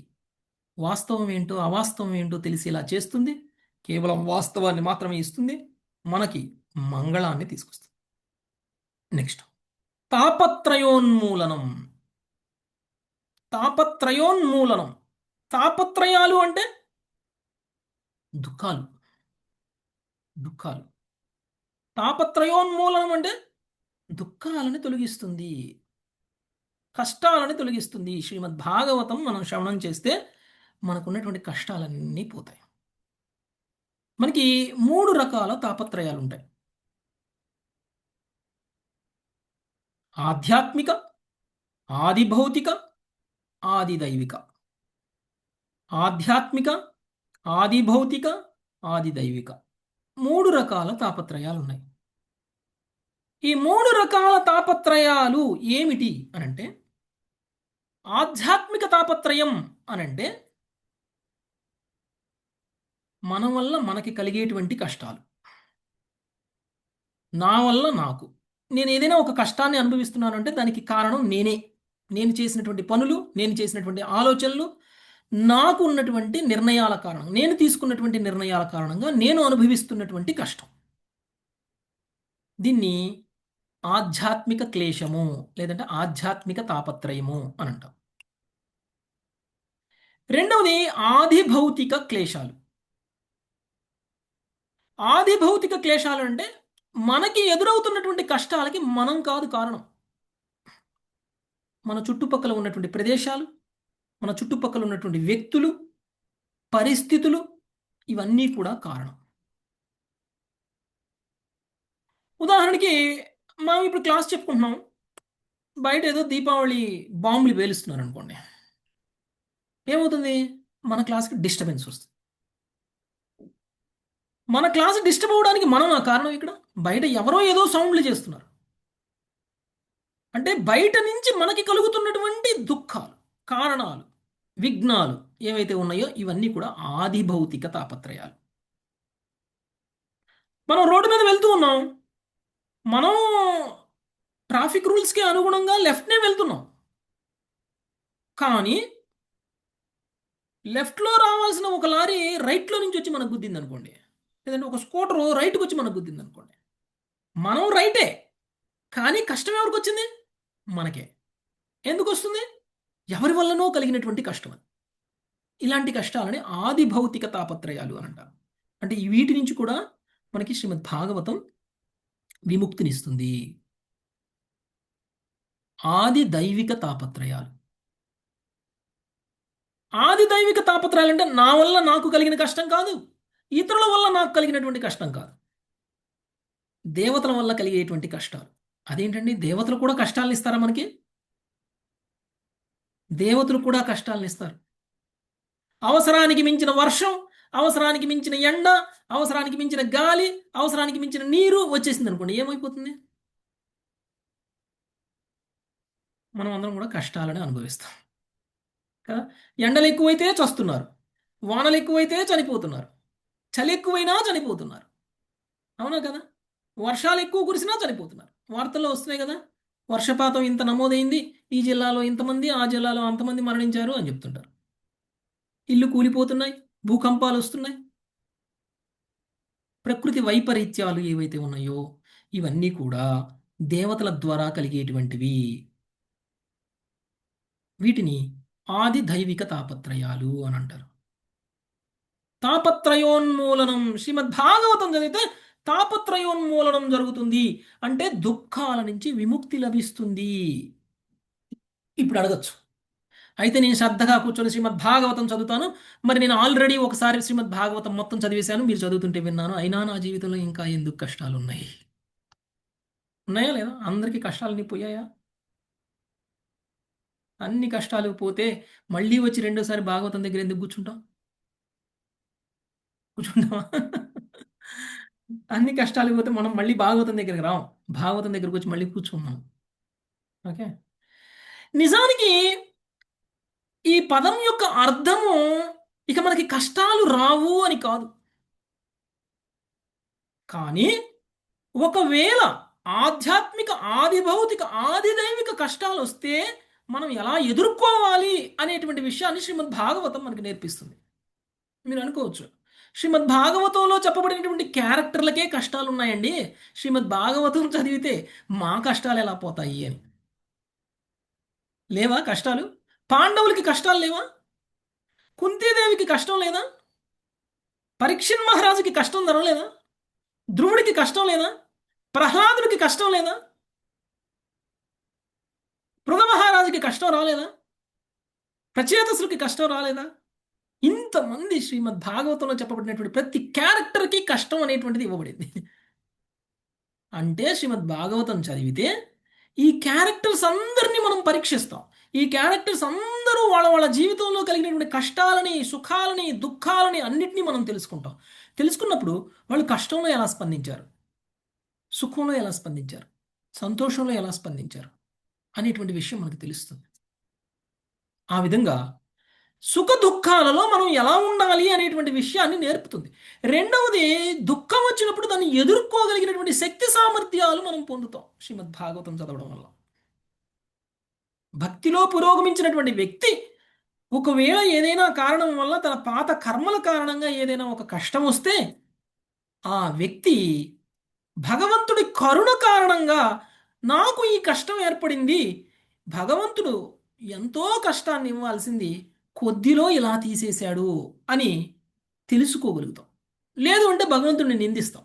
వాస్తవం ఏంటో అవాస్తవం ఏంటో తెలిసేలా చేస్తుంది. కేవలం వాస్తవాన్ని మాత్రమే ఇస్తుంది, మనకి మంగళాన్ని తీసుకొస్తుంది. నెక్స్ట్ తాపత్రయోన్మూలనం. తాపత్రయోన్మూలనం, తాపత్రయాలు అంటే దుఃఖాలు. దుఃఖాలు. తాపత్రయోన్మూలనం అంటే దుఃఖాలను తొలగిస్తుంది, కష్టాలను తొలగిస్తుంది. శ్రీమద్ భాగవతం మనం శ్రవణం చేస్తే మనకున్నటువంటి కష్టాలన్నీ పోతాయి. మనకి మూడు రకాల తాపత్రయాలు ఉంటాయి: ఆధ్యాత్మిక, ఆదిభౌతిక, ఆదిదైవిక. ఆధ్యాత్మిక, ఆదిభౌతిక, ఆదిదైవిక, మూడు రకాల తాపత్రయాలు ఉన్నాయి. ఈ మూడు రకాల తాపత్రయాలు ఏమిటి అనంటే, ఆధ్యాత్మిక తాపత్రయం అనంటే మన వల్ల మనకి కలిగేటువంటి కష్టాలు. నా వల్ల నాకు, నేను ఏదైనా ఒక కష్టాన్ని అనుభవిస్తున్నాను అంటే దానికి కారణం నేనే. నేను చేసినటువంటి పనులు, నేను చేసినటువంటి ఆలోచనలు, నాకు ఉన్నటువంటి నిర్ణయాల కారణం, నేను తీసుకున్నటువంటి నిర్ణయాల కారణంగా నేను అనుభవిస్తున్నటువంటి కష్టం. దీన్ని ఆధ్యాత్మిక క్లేశము లేదంటే ఆధ్యాత్మిక తాపత్రయము అని అంటాం. రెండవది ఆదిభౌతిక క్లేశాలు. ఆదిభౌతిక క్లేశాలు అంటే మనకి ఎదురవుతున్నటువంటి కష్టాలకి మనం కాదు కారణం. మన చుట్టుపక్కల ఉన్నటువంటి ప్రదేశాలు, మన చుట్టుపక్కల ఉన్నటువంటి వ్యక్తులు, పరిస్థితులు, ఇవన్నీ కూడా కారణం. ఉదాహరణకి మనం ఇప్పుడు క్లాస్ చెప్పుకుంటున్నాం, బయట ఏదో దీపావళి బాంబులు పేలుస్తున్నారు అనుకోండి, ఏమవుతుంది? మన క్లాస్కి డిస్టర్బెన్స్ వస్తుంది. మన క్లాస్ డిస్టర్బ్ అవ్వడానికి మనం ఆ కారణం. ఇక్కడ బయట ఎవరో ఏదో సౌండ్లు చేస్తున్నారు అంటే బయట నుంచి మనకి కలుగుతున్నటువంటి దుఃఖాలు, కారణాలు, విఘ్నాలు ఏవైతే ఉన్నాయో ఇవన్నీ కూడా ఆదిభౌతిక తాపత్రయాలు. మనం రోడ్డు మీద వెళ్తూ ఉన్నాం, మనం ట్రాఫిక్ రూల్స్కి అనుగుణంగా లెఫ్ట్నే వెళ్తున్నాం, కానీ లెఫ్ట్లో రావాల్సిన ఒక లారీ రైట్లో నుంచి వచ్చి మనకు గుద్దింది అనుకోండి, లేదంటే ఒక స్కూటరు రైట్కి వచ్చి మనకు గుద్దింది అనుకోండి, మనం రైటే, కానీ కష్టం ఎవరికి వచ్చింది? మనకే. ఎందుకు వస్తుంది? ఎవరి వల్లనో కలిగినటువంటి కష్టం అది. ఇలాంటి కష్టాలని ఆదిభౌతిక తాపత్రయాలు అని అంటారు. అంటే వీటి నుంచి కూడా మనకి శ్రీమద్ భాగవతం విముక్తినిస్తుంది. ఆది దైవిక తాపత్రయాలు. ఆది దైవిక తాపత్రయాలు అంటే నా వల్ల నాకు కలిగిన కష్టం కాదు, ఇతరుల వల్ల నాకు కలిగినటువంటి కష్టం కాదు, దేవతల వల్ల కలిగేటువంటి కష్టాలు. అదేంటండి, దేవతలు కూడా కష్టాలను ఇస్తారా మనకి? దేవతలు కూడా కష్టాలను ఇస్తారు. అవసరానికి మించిన వర్షం, అవసరానికి మించిన ఎండ, అవసరానికి మించిన గాలి, అవసరానికి మించిన నీరు వచ్చేసింది అనుకోండి, ఏమైపోతుంది? మనం అందరం కూడా కష్టాలను అనుభవిస్తాం కదా. ఎండలు ఎక్కువైతే చస్తున్నారు, వానలు ఎక్కువైతే చనిపోతున్నారు, చలి ఎక్కువైనా చనిపోతున్నారు, అవునా కదా. వర్షాలు ఎక్కువ కురిసినా చనిపోతున్నారు, వార్తల్లో వస్తున్నాయి కదా. వర్షపాతం ఇంత నమోదైంది, ఈ జిల్లాలో ఇంతమంది, ఆ జిల్లాలో అంతమంది మరణించారు అని చెప్తుంటారు. ఇల్లు కూలిపోతున్నాయి, భూకంపాలు వస్తున్నాయి. ప్రకృతి వైపరీత్యాలు ఏవైతే ఉన్నాయో ఇవన్నీ కూడా దేవతల ద్వారా కలిగేటువంటివి. వీటిని ఆది దైవిక తాపత్రయాలు అని అంటారు. తాపత్రయోన్మూలనం, శ్రీమద్ భాగవతం చదివితే తాపత్రయోన్మూలనం జరుగుతుంది, అంటే దుఃఖాల నుంచి విముక్తి లభిస్తుంది. ఇప్పుడు అడగచ్చు, అయితే నేను శ్రద్ధగా కూర్చొని శ్రీమద్ భాగవతం చదువుతాను, మరి నేను ఆల్రెడీ ఒకసారి శ్రీమద్ భాగవతం మొత్తం చదివేశాను, మీరు చదువుతుంటే విన్నాను, అయినా నా జీవితంలో ఇంకా ఎందుకు కష్టాలు ఉన్నాయి? ఉన్నాయా లేదా? అందరికీ కష్టాలన్నీ పోయాయా? అన్ని కష్టాలు పోతే మళ్ళీ వచ్చి రెండోసారి భాగవతం దగ్గర ఎందుకు కూర్చుంటాం? కూర్చుంటామా? అన్ని కష్టాలు పోతే మనం మళ్ళీ భాగవతం దగ్గరికి రాం, భాగవతం దగ్గరకు వచ్చి మళ్ళీ కూర్చున్నాం. ఓకే. నిజానికి ఈ పదం యొక్క అర్థము ఇక మనకి కష్టాలు రావు అని కాదు, కానీ ఒకవేళ ఆధ్యాత్మిక, ఆది భౌతిక, ఆది దైవిక కష్టాలు వస్తే మనం ఎలా ఎదుర్కోవాలి అనేటువంటి విషయాన్ని శ్రీమద్ భాగవతం మనకి నేర్పిస్తుంది. మీరు అనుకోవచ్చు, శ్రీమద్ భాగవతంలో చెప్పబడినటువంటి క్యారెక్టర్లకే కష్టాలు ఉన్నాయండి, శ్రీమద్ భాగవతం చదివితే మా కష్టాలు ఎలా పోతాయి అని. లేవా కష్టాలు? పాండవులకి కష్టాలు లేవా? కుంతీదేవికి కష్టం లేదా? పరీక్షణ్ మహారాజుకి కష్టం జరగలేదా? ధ్రువుడికి కష్టం లేదా? ప్రహ్లాదుడికి కష్టం లేదా? పృథ మహారాజుకి కష్టం రాలేదా? ప్రచేతసులకి కష్టం రాలేదా? ఇంతమంది శ్రీమద్ భాగవతంలో చెప్పబడినటువంటి ప్రతి క్యారెక్టర్కి కష్టం అనేటువంటిది ఇవ్వబడింది. అంటే శ్రీమద్ భాగవతం చదివితే ఈ క్యారెక్టర్స్ అందరినీ మనం పరీక్షిస్తాం. ఈ క్యారెక్టర్స్ అందరూ వాళ్ళ వాళ్ళ జీవితంలో కలిగినటువంటి కష్టాలని, సుఖాలని, దుఃఖాలని అన్నిటినీ మనం తెలుసుకుంటాం. తెలుసుకున్నప్పుడు వాళ్ళు కష్టంలో ఎలా స్పందించారు, సుఖంలో ఎలా స్పందించారు, సంతోషంలో ఎలా స్పందించారు అనేటువంటి విషయం మనకు తెలుస్తుంది. ఆ విధంగా సుఖ దుఃఖాలలో మనం ఎలా ఉండాలి అనేటువంటి విషయాన్ని నేర్పుతుంది. రెండవది, దుఃఖం వచ్చినప్పుడు దాన్ని ఎదుర్కోగలిగినటువంటి శక్తి సామర్థ్యాలు మనం పొందుతాం శ్రీమద్ భాగవతం చదవడం వల్ల. భక్తిలో పురోగమించినటువంటి వ్యక్తి ఒకవేళ ఏదైనా కారణం వల్ల తన పాత కర్మల కారణంగా ఏదైనా ఒక కష్టం వస్తే ఆ వ్యక్తి భగవంతుడి కరుణ కారణంగా నాకు ఈ కష్టం ఏర్పడింది, భగవంతుడు ఎంతో కష్టాన్ని ఇవ్వాల్సింది కొద్దిలో ఇలా తీసేశాడు అని తెలుసుకోగలుగుతాం. లేదు అంటే భగవంతుడిని నిందిస్తాం.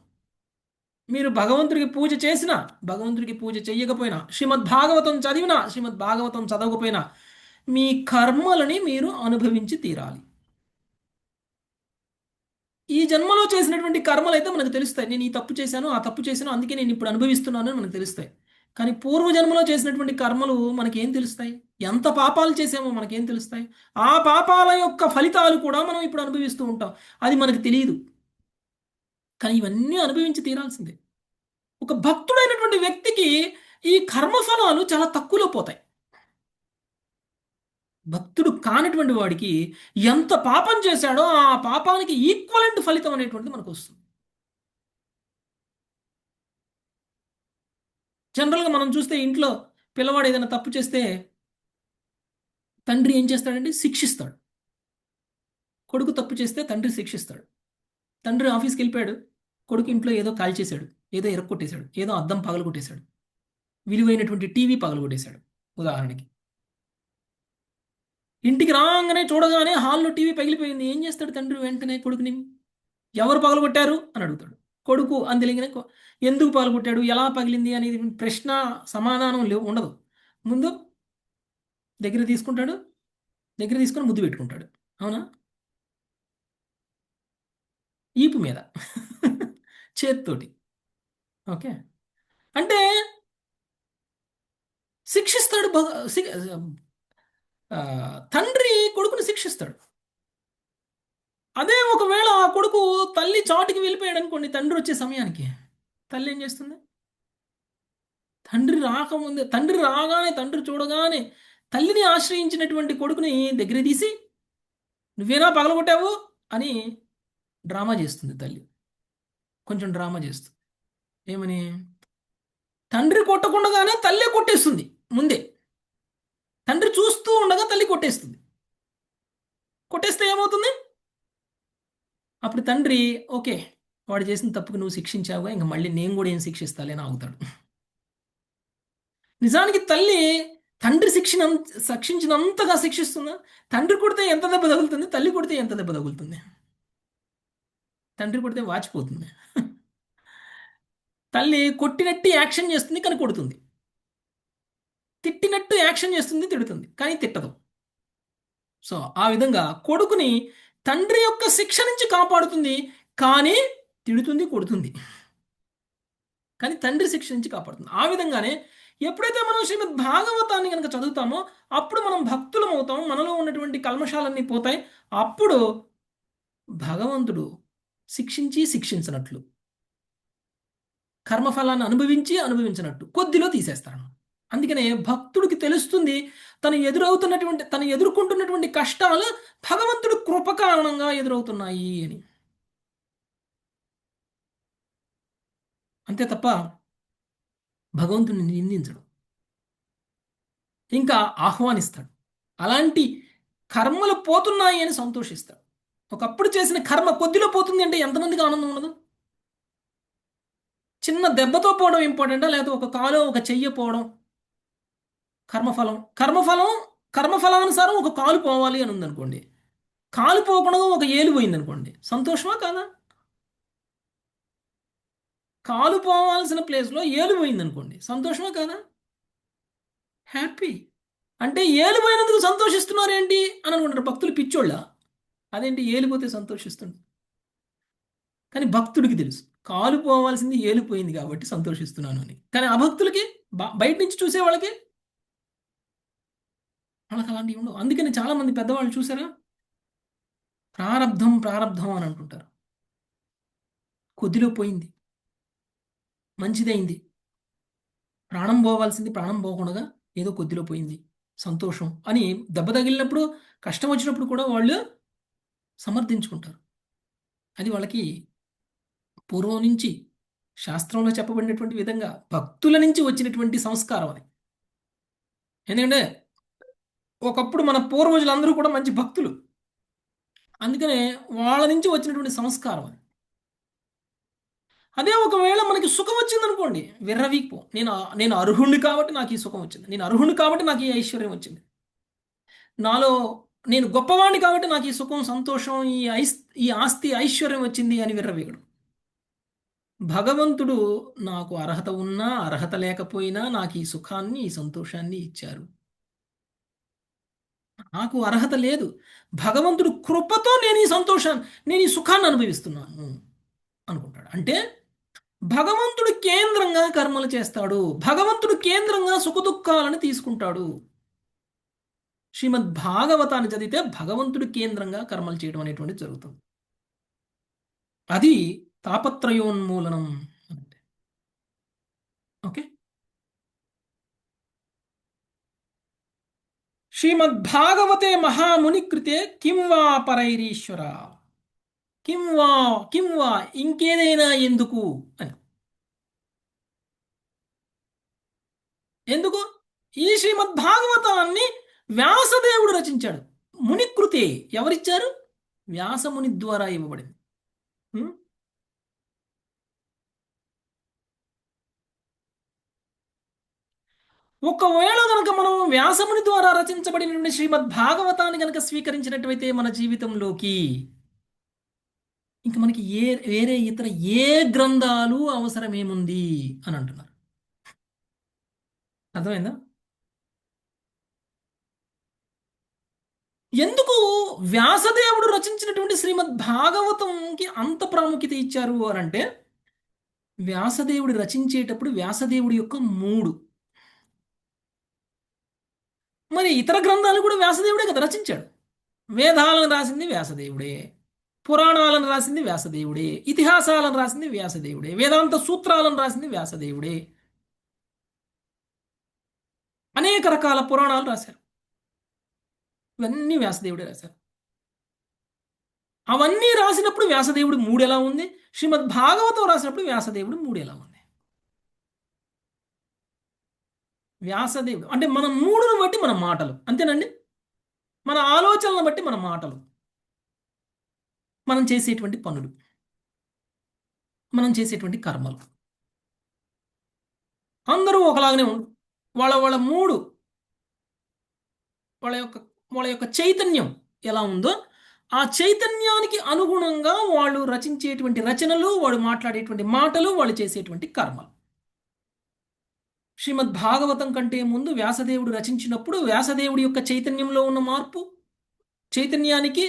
మీరు భగవంతుడికి పూజ చేసినా, భగవంతుడికి పూజ చెయ్యకపోయినా, శ్రీమద్ భాగవతం చదివినా, శ్రీమద్ భాగవతం చదవకపోయినా మీ కర్మలని మీరు అనుభవించి తీరాలి. ఈ జన్మలో చేసినటువంటి కర్మలు అయితే మనకు తెలుస్తాయి, నేను ఈ తప్పు చేశాను, ఆ తప్పు చేశాను, అందుకే నేను ఇప్పుడు అనుభవిస్తున్నాను అని మనకు తెలుస్తాయి. కానీ పూర్వజన్మలో చేసినటువంటి కర్మలు మనకేం తెలుస్తాయి? ఎంత పాపాలు చేసామో మనకేం తెలుస్తాయి? ఆ పాపాల యొక్క ఫలితాలు కూడా మనం ఇప్పుడు అనుభవిస్తూ ఉంటాం, అది మనకు తెలియదు. కానీ ఇవన్నీ అనుభవించి తీరాల్సిందే. ఒక భక్తుడైనటువంటి వ్యక్తికి ఈ కర్మఫలాలు చాలా తక్కువలో పోతాయి. భక్తుడు కానటువంటి వాడికి ఎంత పాపం చేశాడో ఆ పాపానికి ఈక్వలెంట్ ఫలితం అనేటువంటిది మనకు వస్తుంది. జనరల్గా మనం చూస్తే ఇంట్లో పిల్లవాడు ఏదైనా తప్పు చేస్తే తండ్రి ఏం చేస్తాడండి? శిక్షిస్తాడు. కొడుకు తప్పు చేస్తే తండ్రి శిక్షిస్తాడు. తండ్రి ఆఫీస్కి వెళ్ళిపోయాడు, కొడుకు ఇంట్లో ఏదో కాల్చేశాడు, ఏదో ఎరక్కొట్టేశాడు, ఏదో అద్దం పగలగొట్టేశాడు, విలువైనటువంటి టీవీ పగలగొట్టేశాడు ఉదాహరణకి. ఇంటికి రాగానే చూడగానే హాల్లో టీవీ పగిలిపోయింది, ఏం చేస్తాడు తండ్రి? వెంటనే కొడుకుని ఎవరు పగలగొట్టారు అని అడుగుతాడు. కొడుకు అని తెలియగానే ఎందుకు పగలగొట్టాడు, ఎలా పగిలింది అనేది ప్రశ్న సమాధానం ఉండదు. ముందు దగ్గర తీసుకుంటాడు, దగ్గర తీసుకొని ముద్దు పెట్టుకుంటాడు. అవునా? ఈపు మీద చేత్తోటి. ఓకే. అంటే శిక్షిస్తాడు ఆ, తండ్రి కొడుకుని శిక్షిస్తాడు. అదే ఒకవేళ ఆ కొడుకు తల్లి చాటుకి వెళ్ళిపోయాడు అనుకోండి, తండ్రి వచ్చే సమయానికి తల్లి ఏం చేస్తుంది? తండ్రి రాకముందే, తండ్రి రాగానే, తండ్రి చూడగానే తల్లిని ఆశ్రయించినటువంటి కొడుకుని దగ్గర తీసి నువ్వేనా పగలగొట్టావు అని డ్రామా చేస్తుంది తల్లి. కొంచెం డ్రామా చేస్తుంది. ఏమని? తండ్రి కొట్టకుండగానే తల్లే కొట్టేస్తుంది ముందే. తండ్రి చూస్తూ ఉండగా తల్లి కొట్టేస్తుంది. కొట్టేస్తే ఏమవుతుంది? అప్పుడు తండ్రి, ఓకే, వాడు చేసిన తప్పుకు నువ్వు శిక్షించావుగా, ఇంక మళ్ళీ నేను కూడా ఏం శిక్షిస్తాలే అని ఆగుతాడు. నిజానికి తల్లి తండ్రి శిక్షించినంతగా శిక్షిస్తుందా? తండ్రి కొడితే ఎంత దెబ్బ తగులుతుంది, తల్లి కొడితే ఎంత దెబ్బ తగులుతుంది? తండ్రి కొడితే వాచిపోతుంది. తల్లి కొట్టినట్టు యాక్షన్ చేస్తుంది కానీ కొడుతుంది. తిట్టినట్టు యాక్షన్ చేస్తుంది, తిడుతుంది కానీ తిట్టదు. సో ఆ విధంగా కొడుకుని తండ్రి యొక్క శిక్ష నుంచి కాపాడుతుంది, కానీ తిడుతుంది, కొడుతుంది, కానీ తండ్రి శిక్ష నుంచి కాపాడుతుంది. ఆ విధంగానే ఎప్పుడైతే మనం శ్రీమద్ భాగవతాన్ని కనుక చదువుతామో అప్పుడు మనం భక్తులం అవుతాం, మనలో ఉన్నటువంటి కల్మషాలన్నీ పోతాయి. అప్పుడు భగవంతుడు శిక్షించి శిక్షించినట్లు, కర్మఫలాన్ని అనుభవించి అనుభవించినట్టు కొద్దిలో తీసేస్తాడు. అందుకనే భక్తుడికి తెలుస్తుంది తను ఎదుర్కొంటున్నటువంటి కష్టాలు భగవంతుడి కృప కారణంగా ఎదురవుతున్నాయి అని. అంతే తప్ప భగవంతుడిని నిందించడు, ఇంకా ఆహ్వానిస్తాడు. అలాంటి కర్మలు పోతున్నాయి అని సంతోషిస్తాడు. ఒకప్పుడు చేసిన కర్మ కొద్దిలో పోతుంది అంటే ఎంతమందికి ఆనందం ఉండదు? చిన్న దెబ్బతో పోవడం ఇంపార్టెంటా, లేకపోతే ఒక కాలో ఒక చెయ్యి పోవడం? కర్మఫలం కర్మఫలానుసారం ఒక కాలు పోవాలి అని ఉందనుకోండి, కాలు పోకుండా ఒక ఏలు పోయింది అనుకోండి, సంతోషమా కాదా? కాలు పోవాల్సిన ప్లేస్లో ఏలు పోయింది అనుకోండి, సంతోషమా కాదా? హ్యాపీ. అంటే ఏలు పోయినందుకు సంతోషిస్తున్నారు ఏంటి అని అనుకుంటారు భక్తులు, పిచ్చోళ్ళ? అదేంటి ఏలు పోతే సంతోషిస్తుంది? కానీ భక్తుడికి తెలుసు కాలు పోవాల్సింది ఏలు పోయింది కాబట్టి సంతోషిస్తున్నాను అని. కానీ అభక్తులకి, బయట నుంచి చూసే వాళ్ళకి వాళ్ళకి అలాంటివి ఉండవు. అందుకని చాలా మంది పెద్దవాళ్ళు చూసారా, ప్రారబ్ధం ప్రారబ్ధం అని అంటుంటారు. కొద్దిలో పోయింది, మంచిదైంది. ప్రాణం పోవాల్సింది ప్రాణం పోకుండా ఏదో కొద్దిలో పోయింది, సంతోషం అని. దెబ్బ తగిలినప్పుడు, కష్టం వచ్చినప్పుడు కూడా వాళ్ళు సమర్థించుకుంటారు. అది వాళ్ళకి పూర్వం నుంచి శాస్త్రంలో చెప్పబడినటువంటి విధంగా భక్తుల నుంచి వచ్చినటువంటి సంస్కారం అది. ఎందుకంటే ఒకప్పుడు మన పూర్వజులందరూ కూడా మంచి భక్తులు, అందుకనే వాళ్ళ నుంచి వచ్చినటువంటి సంస్కారం అది. అదే ఒకవేళ మనకి సుఖం వచ్చింది అనుకోండి, విర్రవీగిపో, నేను అర్హుణ్ణి కాబట్టి నాకు ఈ సుఖం వచ్చింది, నేను అర్హుణ్ణి కాబట్టి నాకు ఈ ఐశ్వర్యం వచ్చింది, నాలో నేను గొప్పవాణ్ణి కాబట్టి నాకు ఈ సుఖం, సంతోషం, ఈ ఆస్తి, ఐశ్వర్యం వచ్చింది అని విర్రవీగడు. భగవంతుడు నాకు అర్హత ఉన్నా అర్హత లేకపోయినా నాకు ఈ సుఖాన్ని, ఈ సంతోషాన్ని ఇచ్చారు. నాకు అర్హత లేదు, భగవంతుడు కృపతో నేను ఈ సంతోషాన్ని, నేను ఈ సుఖాన్ని అనుభవిస్తున్నాను అనుకుంటాడు. అంటే భగవంతుడు కేంద్రంగా కర్మలు చేస్తాడు, భగవంతుడు కేంద్రంగా సుఖదుఖాలను తీసుకుంటాడు. శ్రీమద్ భాగవతాన్ని చదివితే భగవంతుడు కేంద్రంగా కర్మలు చేయడం అనేటువంటిది జరుగుతుంది. అది తాపత్రయోన్మూలనం అంటే. ఓకే. శ్రీమద్భాగవతే మహాముని కృతే కిం వా పరైరీశ్వర, కిం వా కిం వా ఇంకేదైనా ఎందుకు అని. ఎందుకు? ఈ శ్రీమద్భాగవతాన్ని వ్యాసదేవుడు రచించాడు. మునికృతే ఎవరిచ్చారు? వ్యాసముని ద్వారా ఇవ్వబడింది. ఉం? ఒకవేళ కనుక మనం వ్యాసముని ద్వారా రచించబడినటువంటి శ్రీమద్ భాగవతాన్ని కనుక స్వీకరించినట్లయితే మన జీవితంలోకి ఇంక మనకి వేరే ఇతర ఏ గ్రంథాలు అవసరమేముంది అని అంటున్నారు. అర్థమైందా? ఎందుకు వ్యాసదేవుడు రచించినటువంటి శ్రీమద్ భాగవతంకి అంత ప్రాముఖ్యత ఇచ్చారు అని అంటే, వ్యాసదేవుడు రచించేటప్పుడు వ్యాసదేవుడి యొక్క మూడు. మరి ఇతర గ్రంథాలు కూడా వ్యాసదేవుడే కదా రచించాడు. వేదాలను రాసింది వ్యాసదేవుడే, పురాణాలను రాసింది వ్యాసదేవుడే, ఇతిహాసాలను రాసింది వ్యాసదేవుడే, వేదాంత సూత్రాలను రాసింది వ్యాసదేవుడే, అనేక రకాల పురాణాలు రాశారు. ఇవన్నీ వ్యాసదేవుడే రాశారు. అవన్నీ రాసినప్పుడు వ్యాసదేవుడి మూడు ఎలా ఉంది? శ్రీమద్ భాగవతం రాసినప్పుడు వ్యాసదేవుడి మూడు ఎలా ఉంది? వ్యాసదేవుడు అంటే మన మూడును బట్టి మన మాటలు, అంతేనండి. మన ఆలోచనలను బట్టి మన మాటలు, మనం చేసేటువంటి పనులు, మనం చేసేటువంటి కర్మలు అందరూ ఒకలాగానే ఉండు. వాళ్ళ వాళ్ళ మూడు, వాళ్ళ యొక్క వాళ్ళ యొక్క చైతన్యం ఎలా ఉందో ఆ చైతన్యానికి అనుగుణంగా వాళ్ళు రచించేటువంటి రచనలు, వాళ్ళు మాట్లాడేటువంటి మాటలు, వాళ్ళు చేసేటువంటి కర్మలు. శ్రీమద్ భాగవతం కంటే ముందు వ్యాసదేవుడు రచించినప్పుడు వ్యాసదేవుడి యొక్క చైతన్యంలో ఉన్న మార్పు, చైతన్యానికి,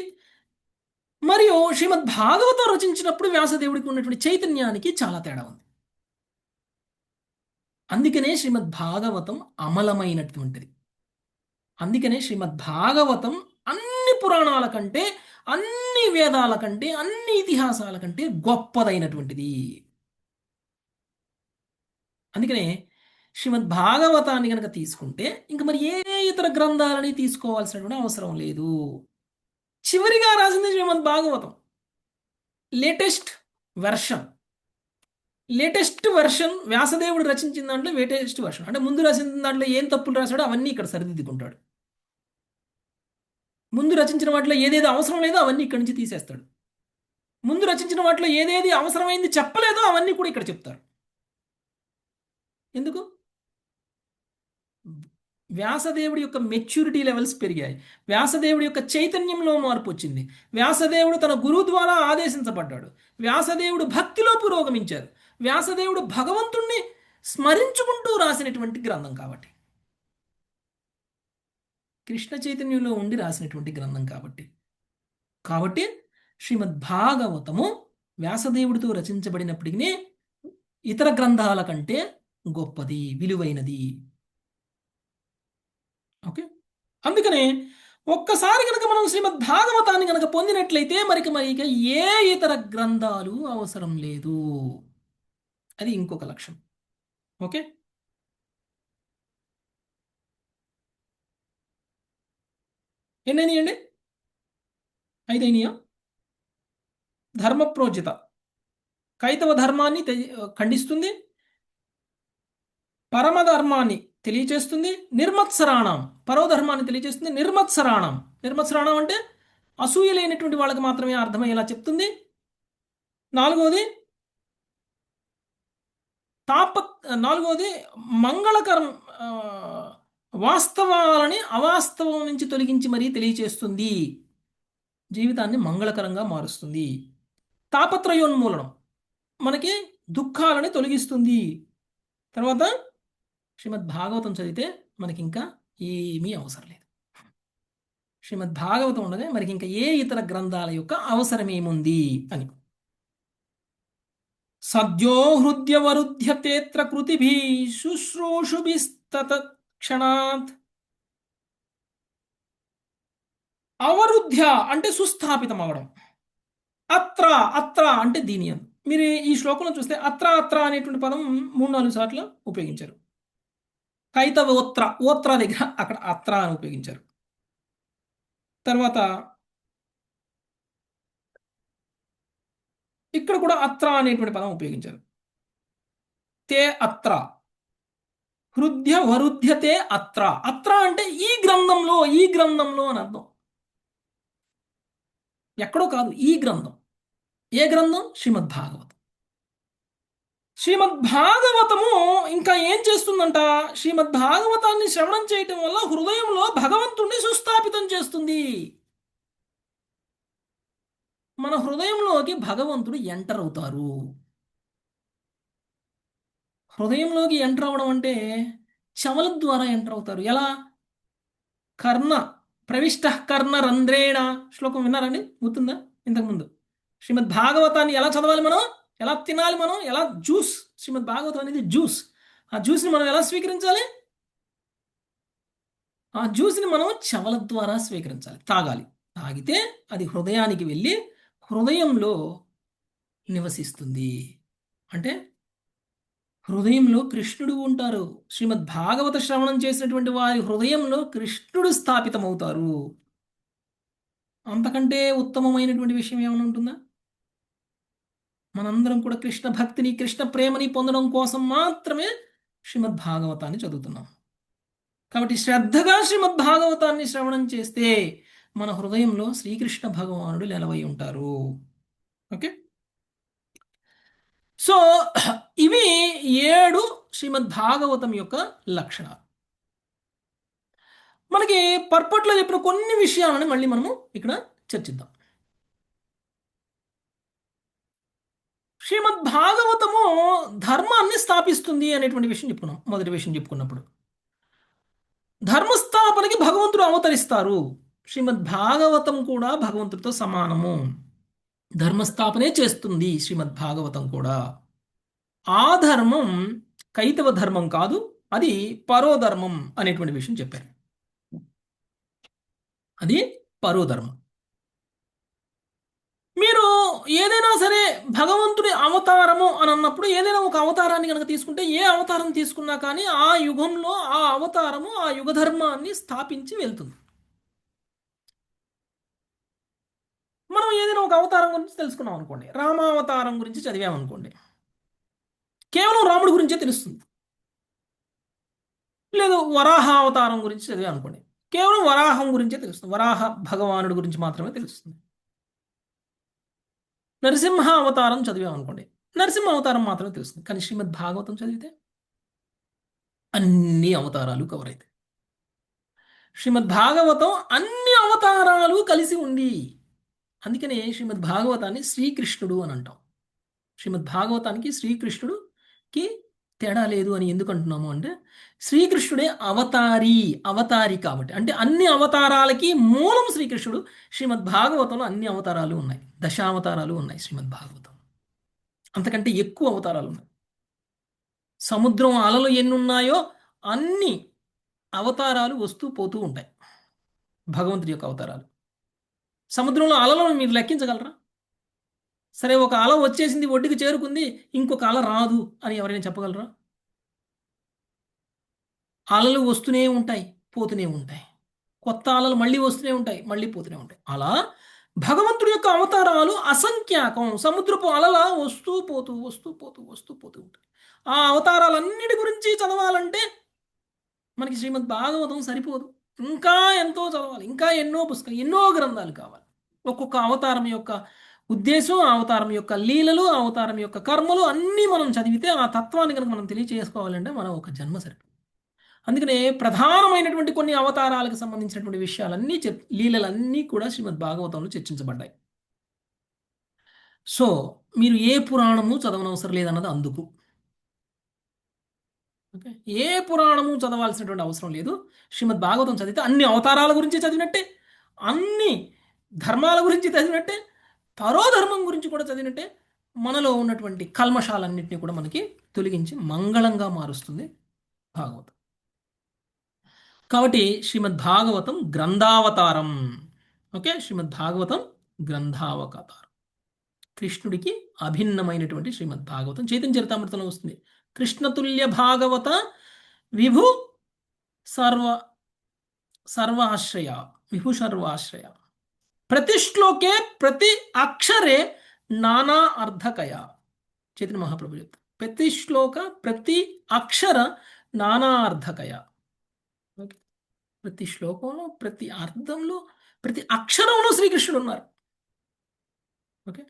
మరియు శ్రీమద్ భాగవతం రచించినప్పుడు వ్యాసదేవుడికి ఉన్నటువంటి చైతన్యానికి చాలా తేడా ఉంది. అందుకనే శ్రీమద్ భాగవతం అమలమైనటువంటిది. అందుకనే శ్రీమద్ భాగవతం అన్ని పురాణాల కంటే, అన్ని వేదాల కంటే, అన్ని ఇతిహాసాల కంటే గొప్పదైనటువంటిది. అందుకనే శ్రీమద్ భాగవతాన్ని కనుక తీసుకుంటే ఇంక మరి ఏ ఇతర గ్రంథాలని తీసుకోవాల్సినటువంటి అవసరం లేదు. చివరిగా రాసింది Srimad Bhagavatam, latest version. Latest version వ్యాసదేవుడు రచించిన దాంట్లో లేటెస్ట్ వెర్షన్ అంటే ముందు రాసిన దాంట్లో ఏం తప్పులు రాశాడో అవన్నీ ఇక్కడ సరిదిద్దుకుంటాడు. ముందు రచించిన వాటిలో ఏదేది అవసరం లేదో అవన్నీ ఇక్కడి నుంచి తీసేస్తాడు. ముందు రచించిన వాటిలో ఏదేది అవసరమైంది చెప్పలేదో అవన్నీ కూడా ఇక్కడ చెప్తారు. ఎందుకు? వ్యాసదేవుడి యొక్క మెచ్యూరిటీ లెవెల్స్ పెరిగాయి, వ్యాసదేవుడి యొక్క చైతన్యంలో మార్పు వచ్చింది, వ్యాసదేవుడు తన గురువు ద్వారా ఆదేశించబడ్డాడు, వ్యాసదేవుడు భక్తిలో పురోగమించారు, వ్యాసదేవుడు భగవంతుణ్ణి స్మరించుకుంటూ రాసినటువంటి గ్రంథం కాబట్టి, కృష్ణ చైతన్యంలో ఉండి రాసినటువంటి గ్రంథం కాబట్టి కాబట్టి శ్రీమద్ భాగవతము వ్యాసదేవుడితో రచించబడినప్పటికీ ఇతర గ్రంథాల కంటే గొప్పది, విలువైనది. ఓకే, అందుకనే ఒక్కసారి కనుక మనం శ్రీమద్ భాగవతాన్ని కనుక పొందినట్లయితే మరి ఇక ఏ ఇతర గ్రంథాలు అవసరం లేదు. అది ఇంకొక లక్ష్యం. ఓకే, ఎన్నైనాయండి? 5 అయినాయా? ధర్మప్రోజిత కైతవ ధర్మాన్ని ఖండిస్తుంది, పరమధర్మాన్ని తెలియచేస్తుంది, నిర్మత్సరాణం పరోధర్మాన్ని తెలియచేస్తుంది, నిర్మత్సరాణం, నిర్మత్సరాణం అంటే అసూయ లేనటువంటి వాళ్ళకి మాత్రమే అర్థమయ్యేలా చెప్తుంది. నాలుగవది నాలుగవది మంగళకరం, వాస్తవాలని అవాస్తవం నుంచి తొలగించి మరీ తెలియచేస్తుంది, జీవితాన్ని మంగళకరంగా మారుస్తుంది. తాపత్రయోన్మూలనం, మనకి దుఃఖాలని తొలగిస్తుంది. తర్వాత శ్రీమద్ భాగవతం చదివితే మనకి ఇంకా ఏమీ అవసరం లేదు. శ్రీమద్ భాగవతం ఉండగా మనకి ఇంకా ఏ ఇతర గ్రంథాల యొక్క అవసరం ఏముంది అని. సద్యో హృద్యవరుధ్యతేత్ర కృతిభి శుశ్రూషుభిస్తత క్షణాత్. అవరుధ్య అంటే సుస్థాపితం అవడం, అత్ర అత్ర అంటే దీని అని. మీరు ఈ శ్లోకంలో చూస్తే అత్ర అత్ర అనేటువంటి పదం 3-4 సార్లు ఉపయోగించారు. కైతవోత్ర, ఓత్ర దగ్గర అక్కడ అత్ర అని ఉపయోగించారు. తర్వాత ఇక్కడ కూడా అత్ర అనేటువంటి పదం ఉపయోగించారు. తే అత్ర, హృద్య వరుధ్యతే అత్ర. అత్ర అంటే ఈ గ్రంథంలో, ఈ గ్రంథంలో అని అర్థం. ఎక్కడో కాదు, ఈ గ్రంథం. ఏ గ్రంథం? శ్రీమద్ భాగవతం. శ్రీమద్ భాగవతము ఇంకా ఏం చేస్తుందంట? శ్రీమద్ భాగవతాన్ని శ్రవణం చేయటం వల్ల హృదయంలో భగవంతుణ్ణి సుస్థాపితం చేస్తుంది. మన హృదయంలోకి భగవంతుడు ఎంటర్ అవుతారు. హృదయంలోకి ఎంటర్ అవడం అంటే చెవుల ద్వారా ఎంటర్ అవుతారు. ఎలా? కర్ణ ప్రవిష్ట కర్ణ రంధ్రేణ. శ్లోకం విన్నారండి? గుర్తుందా ఇంతకుముందు? శ్రీమద్ భాగవతాన్ని ఎలా చదవాలి మనం? ఎలా తినాలి మనం? ఎలా జ్యూస్, శ్రీమద్ భాగవతం అనేది జ్యూస్. ఆ జ్యూస్ని మనం ఎలా స్వీకరించాలి? ఆ జ్యూస్ని మనం చెవల ద్వారా స్వీకరించాలి, తాగాలి. తాగితే అది హృదయానికి వెళ్ళి హృదయంలో నివసిస్తుంది. అంటే హృదయంలో కృష్ణుడు ఉంటారు. శ్రీమద్ భాగవత శ్రవణం చేసినటువంటి వారి హృదయంలో కృష్ణుడు స్థాపితమవుతారు. అంతకంటే ఉత్తమమైనటువంటి విషయం ఏమైనా ఉంటుందా? మనందరం కూడా కృష్ణ భక్తిని, కృష్ణ ప్రేమని పొందడం కోసం మాత్రమే శ్రీమద్ భాగవతాన్ని చదువుతున్నాం. కాబట్టి శ్రద్ధగా శ్రీమద్ భాగవతాన్ని శ్రవణం చేస్తే మన హృదయంలో శ్రీకృష్ణ భగవానుడు నెలవై ఉంటారు. ఓకే. సో ఇవి 7 శ్రీమద్ భాగవతం యొక్క లక్షణాలు. మనకి పర్పట్లో చెప్పిన కొన్ని విషయాలను మళ్ళీ మనము ఇక్కడ చర్చిద్దాం. శ్రీమద్ భాగవతము ధర్మాన్ని స్థాపిస్తుంది అనేటువంటి విషయం చెప్పుకున్నాం. మొదటి విషయం చెప్పుకున్నప్పుడు ధర్మస్థాపనకి భగవంతుడు అవతరిస్తారు. శ్రీమద్ భాగవతం కూడా భగవంతుడితో సమానము. ధర్మస్థాపనే చేస్తుంది శ్రీమద్ భాగవతం కూడా. ఆ ధర్మం కైతవ ధర్మం కాదు, అది పరోధర్మం అనేటువంటి విషయం చెప్పారు. అది పరోధర్మం. మీరు ఏదైనా సరే భగవంతుడి అవతారము అని అన్నప్పుడు ఏదైనా ఒక అవతారాన్ని కనుక తీసుకుంటే, ఏ అవతారం తీసుకున్నా కానీ ఆ యుగంలో ఆ అవతారము ఆ యుగ ధర్మాన్ని స్థాపించి వెళ్తుంది. మనం ఏదైనా ఒక అవతారం గురించి తెలుసుకున్నాం అనుకోండి, రామావతారం గురించి చదివామనుకోండి, కేవలం రాముడి గురించే తెలుస్తుంది. లేదు వరాహ అవతారం గురించి చదివామనుకోండి, కేవలం వరాహం గురించే తెలుస్తుంది, వరాహ భగవానుడి గురించి మాత్రమే తెలుస్తుంది. నరసింహ అవతారం చదివామనుకోండి, నరసింహ అవతారం మాత్రమే తెలుస్తుంది. కానీ శ్రీమద్ భాగవతం చదివితే అన్ని అవతారాలు కవర్ అవుతాయి. శ్రీమద్ భాగవతం అన్ని అవతారాలు కలిసి ఉంది. అందుకనే శ్రీమద్ భాగవతాన్ని శ్రీకృష్ణుడు అని అంటాం. శ్రీమద్ భాగవతానికి శ్రీకృష్ణుడుకి తేడా లేదు అని ఎందుకు అంటున్నాము అంటే, శ్రీకృష్ణుడే అవతారి కాబట్టి. అంటే అన్ని అవతారాలకి మూలం శ్రీకృష్ణుడు. శ్రీమద్ భాగవతంలో అన్ని అవతారాలు ఉన్నాయి, దశావతారాలు ఉన్నాయి శ్రీమద్ భాగవతం. అంతకంటే ఎక్కువ అవతారాలు ఉన్నాయి. సముద్రం అలలు ఎన్ని ఉన్నాయో అన్ని అవతారాలు వస్తూ పోతూ ఉంటాయి, భగవంతుడి యొక్క అవతారాలు. సముద్రంలో అలలను మీరు లెక్కించగలరా? సరే, ఒక అల వచ్చేసింది, ఒడ్డుకి చేరుకుంది, ఇంకొక అల రాదు అని ఎవరైనా చెప్పగలరా? అలలు వస్తూనే ఉంటాయి, పోతూనే ఉంటాయి. కొత్త అలలు మళ్ళీ వస్తూనే ఉంటాయి, మళ్ళీ పోతూనే ఉంటాయి. అలా భగవంతుడి యొక్క అవతారాలు అసంఖ్యాకం. సముద్రపు అలల వస్తూ పోతూ వస్తూ పోతూ వస్తూ పోతూ ఉంటాయి. ఆ అవతారాలన్నిటి గురించి చదవాలంటే మనకి శ్రీమద్ భాగవతం సరిపోదు. ఇంకా ఎంతో చదవాలి, ఇంకా ఎన్నో పుస్తకాలు, ఎన్నో గ్రంథాలు కావాలి. ఒక్కొక్క అవతారం యొక్క ఉద్దేశం, ఆ అవతారం యొక్క లీలలు, ఆ అవతారం యొక్క కర్మలు అన్నీ మనం చదివితే ఆ తత్వాన్ని కనుక మనం తెలియచేసుకోవాలంటే మనం ఒక జన్మ సరిపోదు. అందుకనే ప్రధానమైనటువంటి కొన్ని అవతారాలకు సంబంధించినటువంటి విషయాలన్నీ లీలలన్నీ కూడా శ్రీమద్ భాగవతంలో చర్చించబడ్డాయి. సో మీరు ఏ పురాణము చదవనవసరం లేదన్నది అందుకు. ఓకే, ఏ పురాణము చదవాల్సినటువంటి అవసరం లేదు. శ్రీమద్ భాగవతం చదివితే అన్ని అవతారాల గురించి చదివినట్టే, అన్ని ధర్మాల గురించి చదివినట్టే, పరోధర్మం గురించి కూడా చదివినట్టే. మనలో ఉన్నటువంటి కల్మషాలన్నింటినీ కూడా మనకి తొలగించి మంగళంగా మారుస్తుంది భాగవతం. కాబట్టి శ్రీమద్ భాగవతం గ్రంథావతారం. ఓకే, శ్రీమద్ భాగవతం గ్రంథావతారం. కృష్ణుడికి అభిన్నమైనటువంటి శ్రీమద్ భాగవతం చైతన్య చరితామృతంలో వస్తుంది. కృష్ణతుల్య భాగవత విభు సర్వ సర్వాశ్రయ, విభు సర్వాశ్రయ, ప్రతి శ్లోకే ప్రతి అక్షరే నానా అర్థకయ. చైతన్య మహాప్రభు చెప్తారు, ప్రతి శ్లోక ప్రతి అక్షర నానా అర్థకయ. ఓకే, ప్రతి శ్లోకంలో ప్రతి అర్థంలో ప్రతి అక్షరంలో శ్రీకృష్ణుడు ఉన్నారు. ఓకే,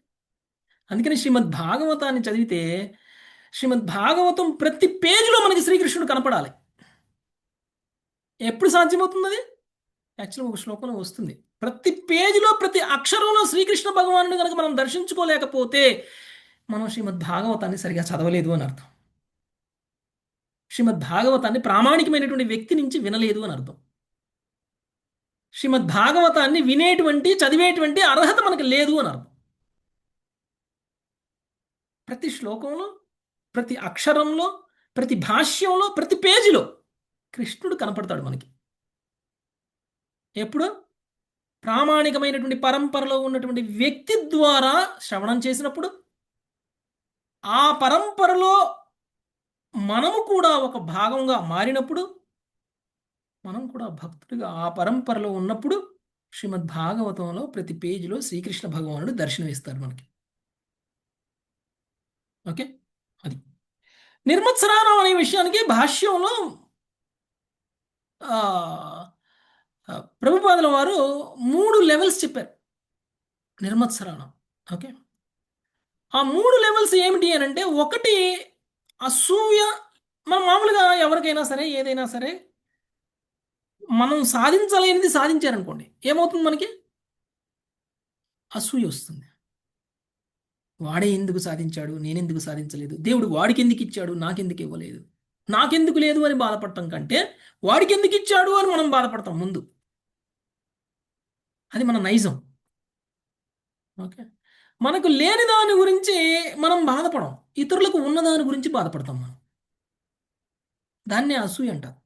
అందుకని శ్రీమద్ భాగవతాన్ని చదివితే శ్రీమద్ భాగవతం ప్రతి పేజీలో మనకి శ్రీకృష్ణుడు కనపడాలి. ఎప్పుడు సాధ్యమవుతుంది అది? యాక్చువల్గా ఒక శ్లోకంలో వస్తుంది, ప్రతి పేజీలో ప్రతి అక్షరంలో శ్రీకృష్ణ భగవానుడు కనుక మనం దర్శించుకోలేకపోతే మనం శ్రీమద్ భాగవతాన్ని సరిగా చదవలేదు అని అర్థం. శ్రీమద్ భాగవతాన్ని ప్రామాణికమైనటువంటి వ్యక్తి నుంచి వినలేదు అని అర్థం. శ్రీమద్ భాగవతాన్ని వినేటువంటి చదివేటువంటి అర్హత మనకు లేదు అని అర్థం. ప్రతి శ్లోకంలో, ప్రతి అక్షరంలో, ప్రతి భాష్యంలో, ప్రతి పేజీలో కృష్ణుడు కనపడతాడు మనకి. ఎప్పుడు? ప్రామాణికమైనటువంటి పరంపరలో ఉన్నటువంటి వ్యక్తి ద్వారా శ్రవణం చేసినప్పుడు, ఆ పరంపరలో మనము కూడా ఒక భాగంగా మారినప్పుడు, మనం కూడా భక్తుడిగా ఆ పరంపరలో ఉన్నప్పుడు శ్రీమద్ భాగవతంలో ప్రతి పేజీలో శ్రీకృష్ణ భగవానుడు దర్శనమిస్తాడు మనకి. ఓకే, అది నిర్మత్సరానం అనే విషయానికి భాష్యంలో ఆ, ప్రభుపాదుల వారు 3 లెవెల్స్ చెప్పారు నిర్మత్సరానం. ఓకే, ఆ 3 లెవెల్స్ ఏమిటి అని అంటే, ఒకటి అసూయ. మనం మామూలుగా ఎవరికైనా సరే, ఏదైనా సరే మనం సాధించలేనిది సాధించారనుకోండి, ఏమవుతుంది మనకి? అసూయ వస్తుంది. వాడే ఎందుకు సాధించాడు, నేనెందుకు సాధించలేదు, దేవుడు వాడికి ఎందుకు ఇచ్చాడు, నాకెందుకు ఇవ్వలేదు, నాకెందుకు లేదు అని బాధపడటం కంటే వాడికి ఎందుకు ఇచ్చాడు అని మనం బాధపడతాం ముందు. అది మన నైజం. ఓకే, మనకు లేని దాని గురించి మనం బాధపడం, ఇతరులకు ఉన్న దాని గురించి బాధపడతాం మనం. దాన్నే అసూయ అంటారు.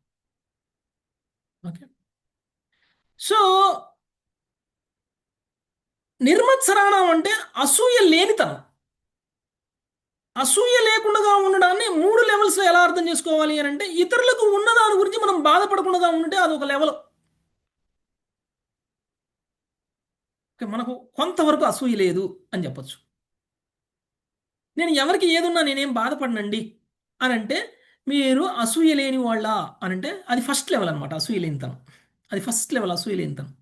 ఓకే, సో నిర్మత్సరాణం అంటే అసూయ లేనితనం. అసూయ లేకుండా ఉండడాన్ని 3 లెవెల్స్లో ఎలా అర్థం చేసుకోవాలి అని అంటే, ఇతరులకు ఉన్న దాని గురించి మనం బాధపడకుండా ఉంటే అదొక లెవెల్. మనకు కొంతవరకు అసూయ లేదు అని చెప్పొచ్చు. నేను ఎవరికి ఏదున్నా నేనేం బాధపడనండి అని అంటే, మీరు అసూయ లేని వాళ్ళ అని అంటే అది ఫస్ట్ లెవెల్ అనమాట. అసూయ లేనితనం అది ఫస్ట్ లెవెల్. అసూయ లేనితనం.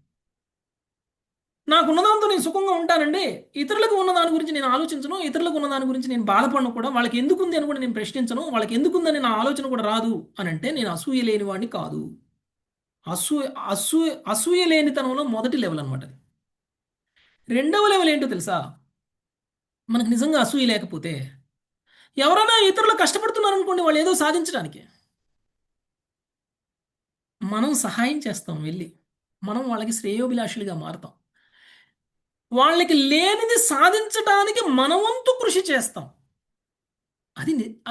నాకున్న దాంతో నేను సుఖంగా ఉంటానండి, ఇతరులకు ఉన్న దాని గురించి నేను ఆలోచించను, ఇతరులకు ఉన్న దాని గురించి నేను బాధపడను కూడా, వాళ్ళకి ఎందుకుంది అని కూడా నేను ప్రశ్నించను, వాళ్ళకి ఎందుకుందని నా ఆలోచన కూడా రాదు అని అంటే నేను అసూయ లేని వాడిని కాదు. అసూయ అసూయ అసూయ లేనితనంలో మొదటి లెవెల్ అనమాట అది. రెండవ లెవెల్ ఏంటో తెలుసా? మనకు నిజంగా అసూయ లేకపోతే ఎవరైనా ఇతరులు కష్టపడుతున్నారు అనుకోండి, వాళ్ళు ఏదో సాధించడానికి మనం సహాయం చేస్తాం వెళ్ళి, మనం వాళ్ళకి శ్రేయోభిలాషులుగా మారుతాం, వాళ్ళకి లేనిది సాధించడానికి మన వంతు కృషి చేస్తాం.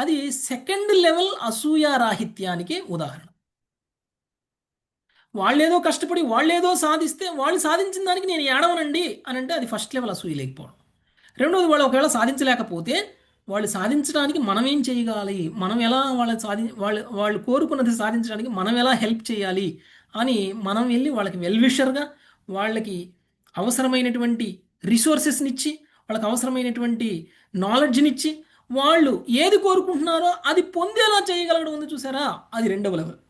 అది సెకండ్ లెవెల్ అసూయారాహిత్యానికి ఉదాహరణ. వాళ్ళేదో కష్టపడి వాళ్ళేదో సాధిస్తే వాళ్ళు సాధించిన దానికి నేను ఏడవనండి అని అంటే అది ఫస్ట్ లెవెల్ అసూయ లేకపోవడం. రెండోది, వాళ్ళు ఒకవేళ సాధించలేకపోతే వాళ్ళు సాధించడానికి మనం ఏం చేయగాలి, మనం ఎలా వాళ్ళు కోరుకున్నది సాధించడానికి మనం ఎలా హెల్ప్ చేయాలి అని మనం వెళ్ళి వాళ్ళకి వెల్విషర్గా, వాళ్ళకి అవసరమైనటువంటి రిసోర్సెస్నిచ్చి, వాళ్ళకి అవసరమైనటువంటి నాలెడ్జ్నిచ్చి, వాళ్ళు ఏది కోరుకుంటున్నారో అది పొందేలా చేయగలగడం ఉంది చూసారా, అది రెండవ లెవెల్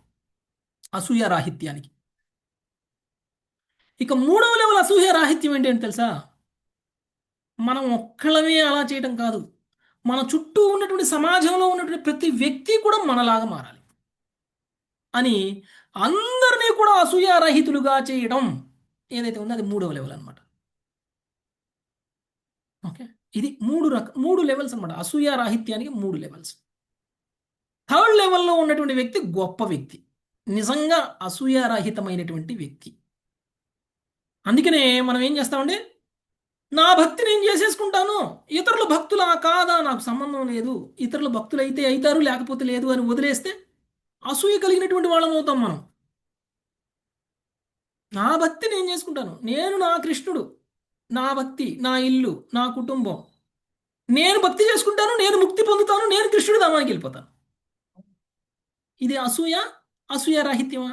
అసూయ రాహిత్యానికి. ఇక మూడవ లెవెల్ అసూయ రాహిత్యం ఏంటి అని తెలుసా? మనం ఒక్కళ్ళమే అలా చేయడం కాదు, మన చుట్టూ ఉన్నటువంటి సమాజంలో ఉన్నటువంటి ప్రతి వ్యక్తి కూడా మనలాగా మారాలి అని అందరినీ కూడా అసూయారహితులుగా చేయడం ఏదైతే ఉందో అది మూడవ లెవెల్ అనమాట. ఓకే, ఇది మూడు లెవెల్స్ అనమాట. అసూయారాహిత్యానికి 3 లెవెల్స్. థర్డ్ లెవెల్లో ఉన్నటువంటి వ్యక్తి గొప్ప వ్యక్తి, నిజంగా అసూయారహితమైనటువంటి వ్యక్తి. అందుకనే మనం ఏం చేస్తామంటే, నా భక్తి నేను చేసేసుకుంటాను, ఇతరుల భక్తులా కాదా నాకు సంబంధం లేదు, ఇతరుల భక్తులు అయితే అవుతారు లేకపోతే లేదు అని వదిలేస్తే అసూయ కలిగినటువంటి వాళ్ళం అవుతాం మనం. నా భక్తి నేను చేసుకుంటాను, నేను నా కృష్ణుడు, నా భక్తి, నా ఇల్లు, నా కుటుంబం, నేను భక్తి చేసుకుంటాను, నేను ముక్తి పొందుతాను, నేను కృష్ణుడు ధామానికి వెళ్ళిపోతాను. ఇది అసూయ రాహిత్యమా?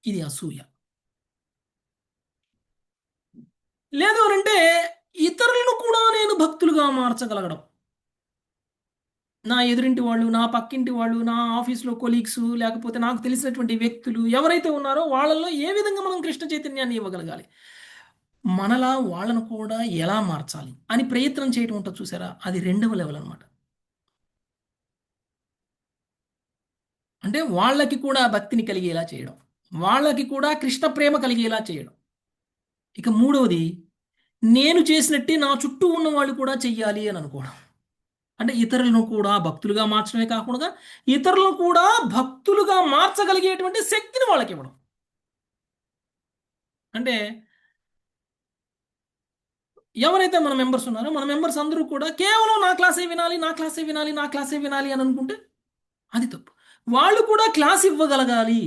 ఇది అసూయ. లేదు అంటే ఇతరులను కూడా నేను భక్తులుగా మార్చగలగడం. నా ఎదురింటి వాళ్ళు, నా పక్కింటి వాళ్ళు, నా ఆఫీస్లో కొలీగ్స్, లేకపోతే నాకు తెలిసినటువంటి వ్యక్తులు ఎవరైతే ఉన్నారో వాళ్ళల్లో ఏ విధంగా మనం కృష్ణ చైతన్యాన్ని ఇవ్వగలగాలి, మనలా వాళ్ళను కూడా ఎలా మార్చాలి అని ప్రయత్నం చేయడం ఉంటుంది చూసారా, అది రెండవ లెవెల్ అనమాట. అంటే వాళ్ళకి కూడా భక్తిని కలిగేలా చేయడం, వాళ్ళకి కూడా కృష్ణ ప్రేమ కలిగేలా చేయడం. ఇక మూడవది, నేను చేసినట్టే నా చుట్టూ ఉన్న వాళ్ళు కూడా చెయ్యాలి అని అనుకోవడం. అంటే ఇతరులను కూడా భక్తులుగా మార్చడమే కాకుండా ఇతరులను కూడా భక్తులుగా మార్చగలిగేటువంటి శక్తిని వాళ్ళకి ఇవ్వడం. అంటే ఎవరైతే మన మెంబర్స్ ఉన్నారో మన మెంబర్స్ అందరూ కూడా కేవలం నా క్లాసే వినాలి, నా క్లాసే వినాలి, నా క్లాసే వినాలి అని అనుకుంటే అది తప్పు. వాళ్ళు కూడా క్లాస్ ఇవ్వగలగాలి.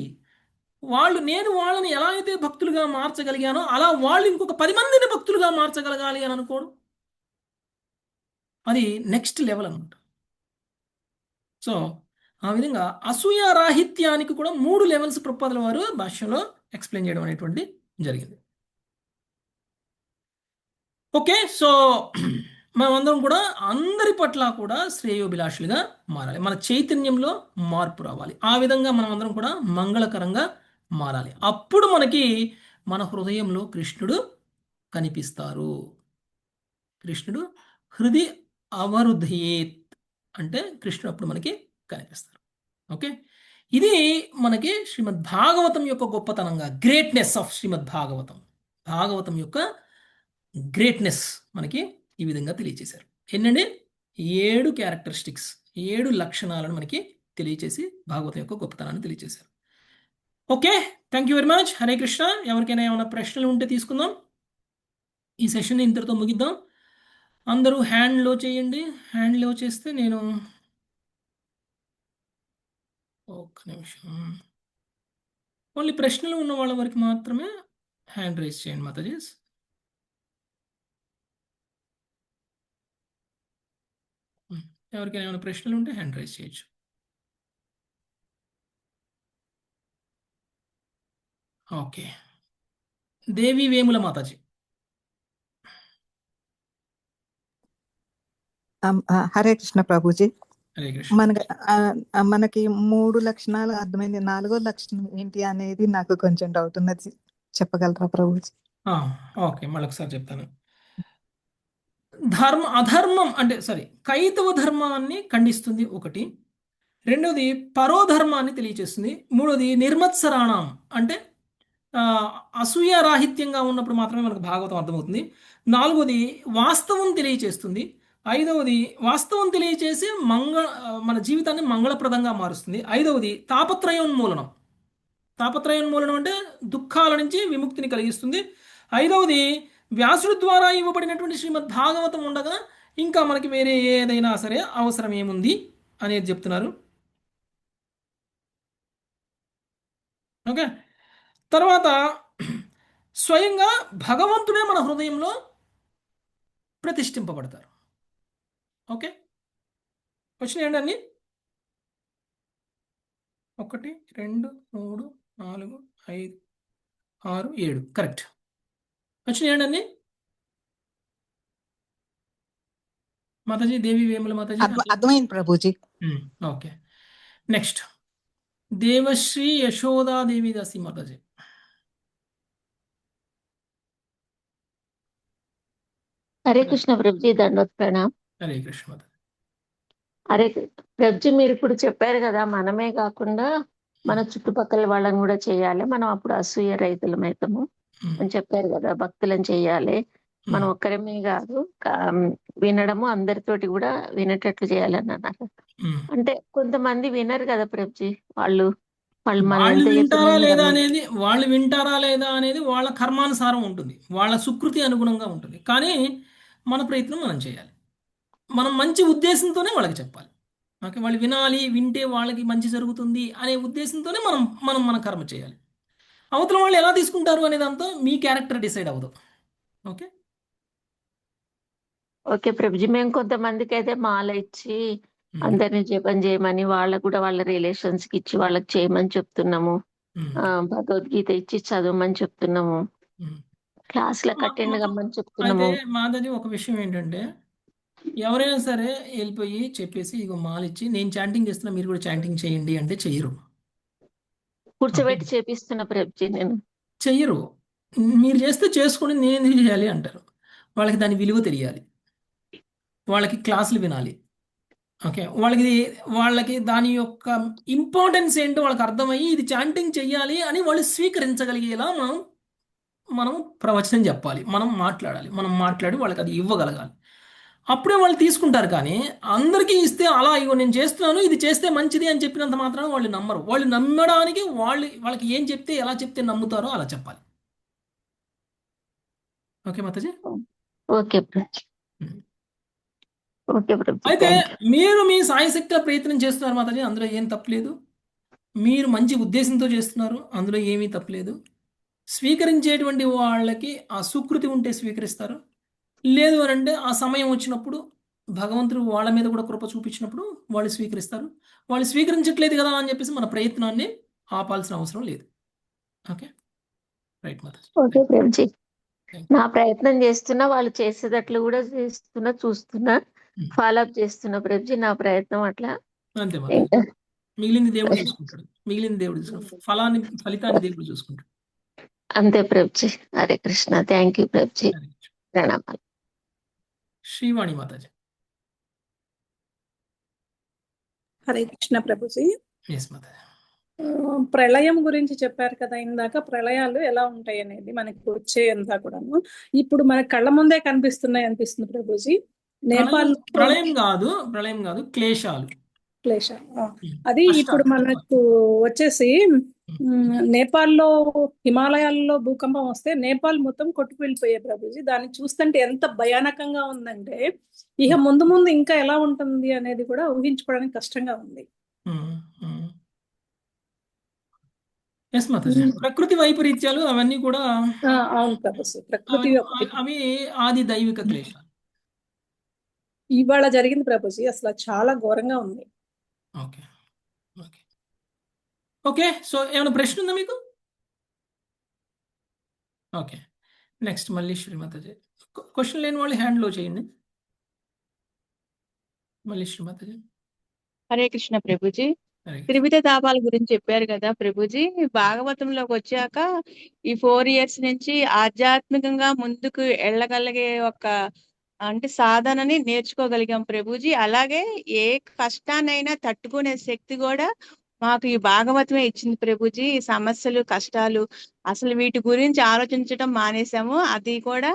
నేను వాళ్ళని ఎలా అయితే భక్తులుగా మార్చగలిగానో అలా వాళ్ళు ఇంకొక 10 మందిని భక్తులుగా మార్చగలగాలి అని అనుకోవడం అది నెక్స్ట్ లెవెల్ అనమాట. సో ఆ విధంగా అసూయ రాహిత్యానికి కూడా 3 లెవెల్స్ ప్రపోజల్ వారు భాష్యంలో ఎక్స్ప్లెయిన్ చేయడం అనేటువంటి జరిగింది. ఓకే, సో మనమందరం కూడా అందరి పట్ల కూడా శ్రేయోభిలాషులుగా మారాలి. మన చైతన్యంలో మార్పు రావాలి. ఆ విధంగా మనం అందరం కూడా మంగళకరంగా మారాలి. అప్పుడు మనకి మన హృదయంలో కృష్ణుడు కనిపిస్తారు. కృష్ణుడు హృదయ అవరుధయేత్ అంటే కృష్ణుడు అప్పుడు మనకి కనిపిస్తారు. ఓకే, ఇది మనకి శ్రీమద్ భాగవతం యొక్క గొప్పతనంగా, గ్రేట్నెస్ ఆఫ్ శ్రీమద్ భాగవతం, భాగవతం యొక్క గ్రేట్నెస్ మనకి ఈ విధంగా తెలియచేశారు. ఏంటండి 7 క్యారెక్టరిస్టిక్స్, 7 లక్షణాలను మనకి తెలియచేసి భాగవతం యొక్క గొప్పతనాన్ని తెలియచేశారు. Okay, thank you very much. Hare Krishna. ఎవరికైనా ఏమైనా ప్రశ్నలు ఉంటే తీసుకుందాం. ఈ సెషన్ ఇంతటితో ముగిద్దాం. అందరూ హ్యాండ్ లో చేయండి. హ్యాండ్ లో చేస్తే నేను ఒక్క నిమిషం, ఓన్లీ ప్రశ్నలు ఉన్న వాళ్ళ వరకు మాత్రమే హ్యాండ్ రైజ్ చేయండి మాతాజీస్. ఎవరికైనా ఏమైనా ప్రశ్నలు ఉంటే హ్యాండ్ రైజ్ చేయొచ్చు. ఓకే, దేవి వేముల మాతాజీ. హరే కృష్ణ ప్రభుజీ. హరే కృష్ణ. మనకి 3 లక్షణాలు అర్థమైంది. 4వ లక్షణం ఏంటి అనేది నాకు కొంచెం డౌట్ ఉన్నది, చెప్పగలరా ప్రభుజీ? ఓకే, మళ్ళీ ఒకసారి చెప్తాను. అధర్మం అంటే కైతవ ధర్మాన్ని ఖండిస్తుంది ఒకటి. రెండవది పరోధర్మాన్ని తెలియచేస్తుంది. మూడవది నిర్మత్సరాణం అంటే అసూయ రాహిత్యంగా ఉన్నప్పుడు మాత్రమే మనకు భాగవతం అర్థమవుతుంది. నాలుగవది వాస్తవం తెలియచేస్తుంది. ఐదవది వాస్తవం తెలియచేసి మన జీవితాన్ని మంగళప్రదంగా మారుస్తుంది. ఐదవది తాపత్రయోన్మూలనం. తాపత్రయోన్మూలనం అంటే దుఃఖాల నుంచి విముక్తిని కలిగిస్తుంది. ఐదవది వ్యాసుడి ద్వారా ఇవ్వబడినటువంటి శ్రీమద్ భాగవతం ఉండగా ఇంకా మనకి వేరే ఏదైనా సరే అవసరం ఏముంది అనేది చెప్తున్నారు. ఓకే, తర్వాత స్వయంగా భగవంతుడే మన హృదయంలో ప్రతిష్ఠింపబడతారు. ఓకే, వచ్చినాయండి అన్ని? 1 2 3 4 5 6 7 కరెక్ట్. వచ్చినాయండి అన్ని? మాతాజీ, దేవి వేముల మాతాజీ. అర్థమైంది ప్రభుజీ. ఓకే, నెక్స్ట్ దేవశ్రీ యశోదాదేవి దాసి మాతాజీ. హరే కృష్ణ ప్రభుజీ, దండోత్ ప్రణామ్. హరే కృష్ణ మాతాజీ. హరే ప్రభుజీ, మీరు ఇప్పుడు చెప్పారు కదా, మనమే కాకుండా మన చుట్టుపక్కల వాళ్ళని కూడా చేయాలి, మనం అప్పుడు అసూయ రైతులమవుతాము అని చెప్పారు కదా. భక్తులను చేయాలి, మనం ఒక్కరమే కాదు, వినడము అందరితోటి కూడా వినేటట్లు చేయాలని అన్నారు. అంటే కొంతమంది వినరు కదా ప్రభుజీ, వాళ్ళు వింటారా లేదా అనేది వాళ్ళ కర్మానుసారం ఉంటుంది, వాళ్ళ సుకృతి అనుగుణంగా ఉంటుంది. కానీ మన ప్రయత్నం మనం చేయాలి, మనం మంచి ఉద్దేశంతోనే వాళ్ళకి చెప్పాలి. ఓకే, వాళ్ళు వినాలి, వింటే వాళ్ళకి మంచి జరుగుతుంది అనే ఉద్దేశంతోనే మనం మన కర్మ చేయాలి. అవతల వాళ్ళు ఎలా తీసుకుంటారు అనే దాంతో మీ క్యారెక్టర్ డిసైడ్ అవ్వదు. ఓకే ఓకే ప్రభుజీ, మేము కొంతమందికి అయితే మాల ఇచ్చి అందరిని జపం చేయమని, వాళ్ళకు కూడా వాళ్ళ రిలేషన్స్ కి ఇచ్చి వాళ్ళకి చేయమని చెప్తున్నాము. భగవద్గీత ఇచ్చి చదవమని చెప్తున్నాము, క్లాసులకు అటెండ్ కమ్మని చెప్తున్నాము. మాధవి, ఒక విషయం ఏంటంటే, ఎవరైనా సరే వెళ్ళిపోయి చెప్పేసి ఇగో మాలిచ్చి నేను చాంటింగ్ చేస్తున్నా మీరు కూడా చాంటింగ్ చేయండి అంటే చెయ్యరు. కూర్చోబెట్టి చేపిస్తున్నా ప్రభుజీ, నేను చెయ్యరు. మీరు చేస్తే చేసుకుని నేను ఎందుకు చేయాలి అంటారు. వాళ్ళకి దాని విలువ తెలియాలి, వాళ్ళకి క్లాసులు వినాలి. ఓకే, వాళ్ళకి దాని యొక్క ఇంపార్టెన్స్ ఏంటో వాళ్ళకి అర్థమయ్యి ఇది చాంటింగ్ చెయ్యాలి అని వాళ్ళు స్వీకరించగలిగేలా మనం ప్రవచనం చెప్పాలి, మనం మాట్లాడి వాళ్ళకి అది ఇవ్వగలగాలి. అప్పుడే వాళ్ళు తీసుకుంటారు. కానీ అందరికీ ఇస్తే అలా ఇగో నేను చేస్తున్నాను, ఇది చేస్తే మంచిది అని చెప్పినంత మాత్రాన వాళ్ళు నమ్మరు. వాళ్ళు నమ్మడానికి వాళ్ళకి ఏం చెప్తే ఎలా చెప్తే నమ్ముతారో అలా చెప్పాలి. ఓకే మాతాజీ. ఓకే ప్రభుజీ. ఉమ్. ఓకే ప్రభుజీ, అయితే థ్యాంక్ యూ. మీరు మీ సాయశక్తిగా ప్రయత్నం చేస్తున్నారు మాతాజీ, అందులో ఏం తప్పలేదు. మీరు మంచి ఉద్దేశంతో చేస్తున్నారు, అందులో ఏమీ తప్పలేదు. స్వీకరించేటువంటి వాళ్ళకి ఆ సుకృతి ఉంటే స్వీకరిస్తారు. లేదు అని అంటే ఆ సమయం వచ్చినప్పుడు భగవంతుడు వాళ్ళ మీద కూడా కృప చూపించినప్పుడు వాళ్ళు స్వీకరిస్తారు. వాళ్ళు స్వీకరించట్లేదు కదా అని చెప్పేసి మన ప్రయత్నాన్ని ఆపాల్సిన అవసరం లేదు. Okay, right Mataji. Okay Prabhuji, thank నా ప్రయత్నం చేస్తున్నా, వాళ్ళు చేసేటట్లు కూడా చేస్తున్నా, చూస్తున్నా, యూ. ఫాలో అప్ చేస్తున్నా ప్రభుజీ. నా ప్రయత్నం అట్లా అంతే మాతాజీ. ఇంకా మిగిలింది దేవుడు చూసుకుంటాడు. మిగిలింది దేవుడు చూసుకుంటాడు. ఫలితాన్ని దేవుడు చూసుకుంటాడు. అంతే ప్రభుజీ. హరే కృష్ణ. Thank you Prabhuji. హరే కృష్ణ. ప్రణామాలు. శ్రీవాణి మాతాజీ. హరే కృష్ణ ప్రభుజీ. ఎస్ మాతాజీ. ప్రళయం గురించి చెప్పారు కదా ఇందాక, ప్రళయాలు ఎలా ఉంటాయి అనేది మనకి వచ్చేంతా కూడాను ఇప్పుడు మన కళ్ళ ముందే కనిపిస్తున్నాయి అనిపిస్తుంది ప్రభుజీ. నేపాల్ ప్రళయం కాదు, క్లేశాలు. క్లేశ ఉమ్. అది ఇప్పుడు కష్టాలు. మనకు వచ్చేసి నేపాల్లో హిమాలయాల్లో భూకంపం వస్తే నేపాల్ మొత్తం కొట్టుకు వెళ్ళిపోయాయి ప్రభుజీ. దాన్ని చూస్తుంటే ఎంత భయానకంగా ఉందంటే ఇక ముందు ముందు ఇంకా ఎలా ఉంటుంది అనేది కూడా ఊహించుకోవడానికి కష్టంగా ఉంది. ఎస్ మాతాజీ. ప్రకృతి వైపరీత్యాలు అవన్నీ కూడా అవును ప్రభుజీ, ప్రకృతి అవి ఆది దైవిక క్లేశాలు. ఇవాళ జరిగింది ప్రభుజీ, అసలు చాలా ఘోరంగా ఉంది. Okay okay okay. సో ఏమైనా ప్రశ్న ఉందా మీకు? ఓకే, నెక్స్ట్ మళ్ళీ శ్రీమాతాజీ. క్వశ్చన్ లేని వాళ్ళు హ్యాండ్ లో చేయండి. మళ్ళీ శ్రీమాతాజీ. హరే కృష్ణ ప్రభుజీ. హరే కృష్ణ. త్రివిధ తాపాల గురించి చెప్పారు కదా ప్రభుజీ. భాగవతంలోకి వచ్చాక ఈ 4 years నుంచి ఆధ్యాత్మికంగా ముందుకు వెళ్ళగలిగే ఒక అంటే సాధనని నేర్చుకోగలిగాం ప్రభుజీ. అలాగే ఏ కష్టాన్నైనా తట్టుకునే శక్తి కూడా మాకు ఈ భాగవతమే ఇచ్చింది ప్రభుజీ. ఈ సమస్యలు, కష్టాలు అసలు వీటి గురించి ఆలోచించడం మానేశాము. అది కూడా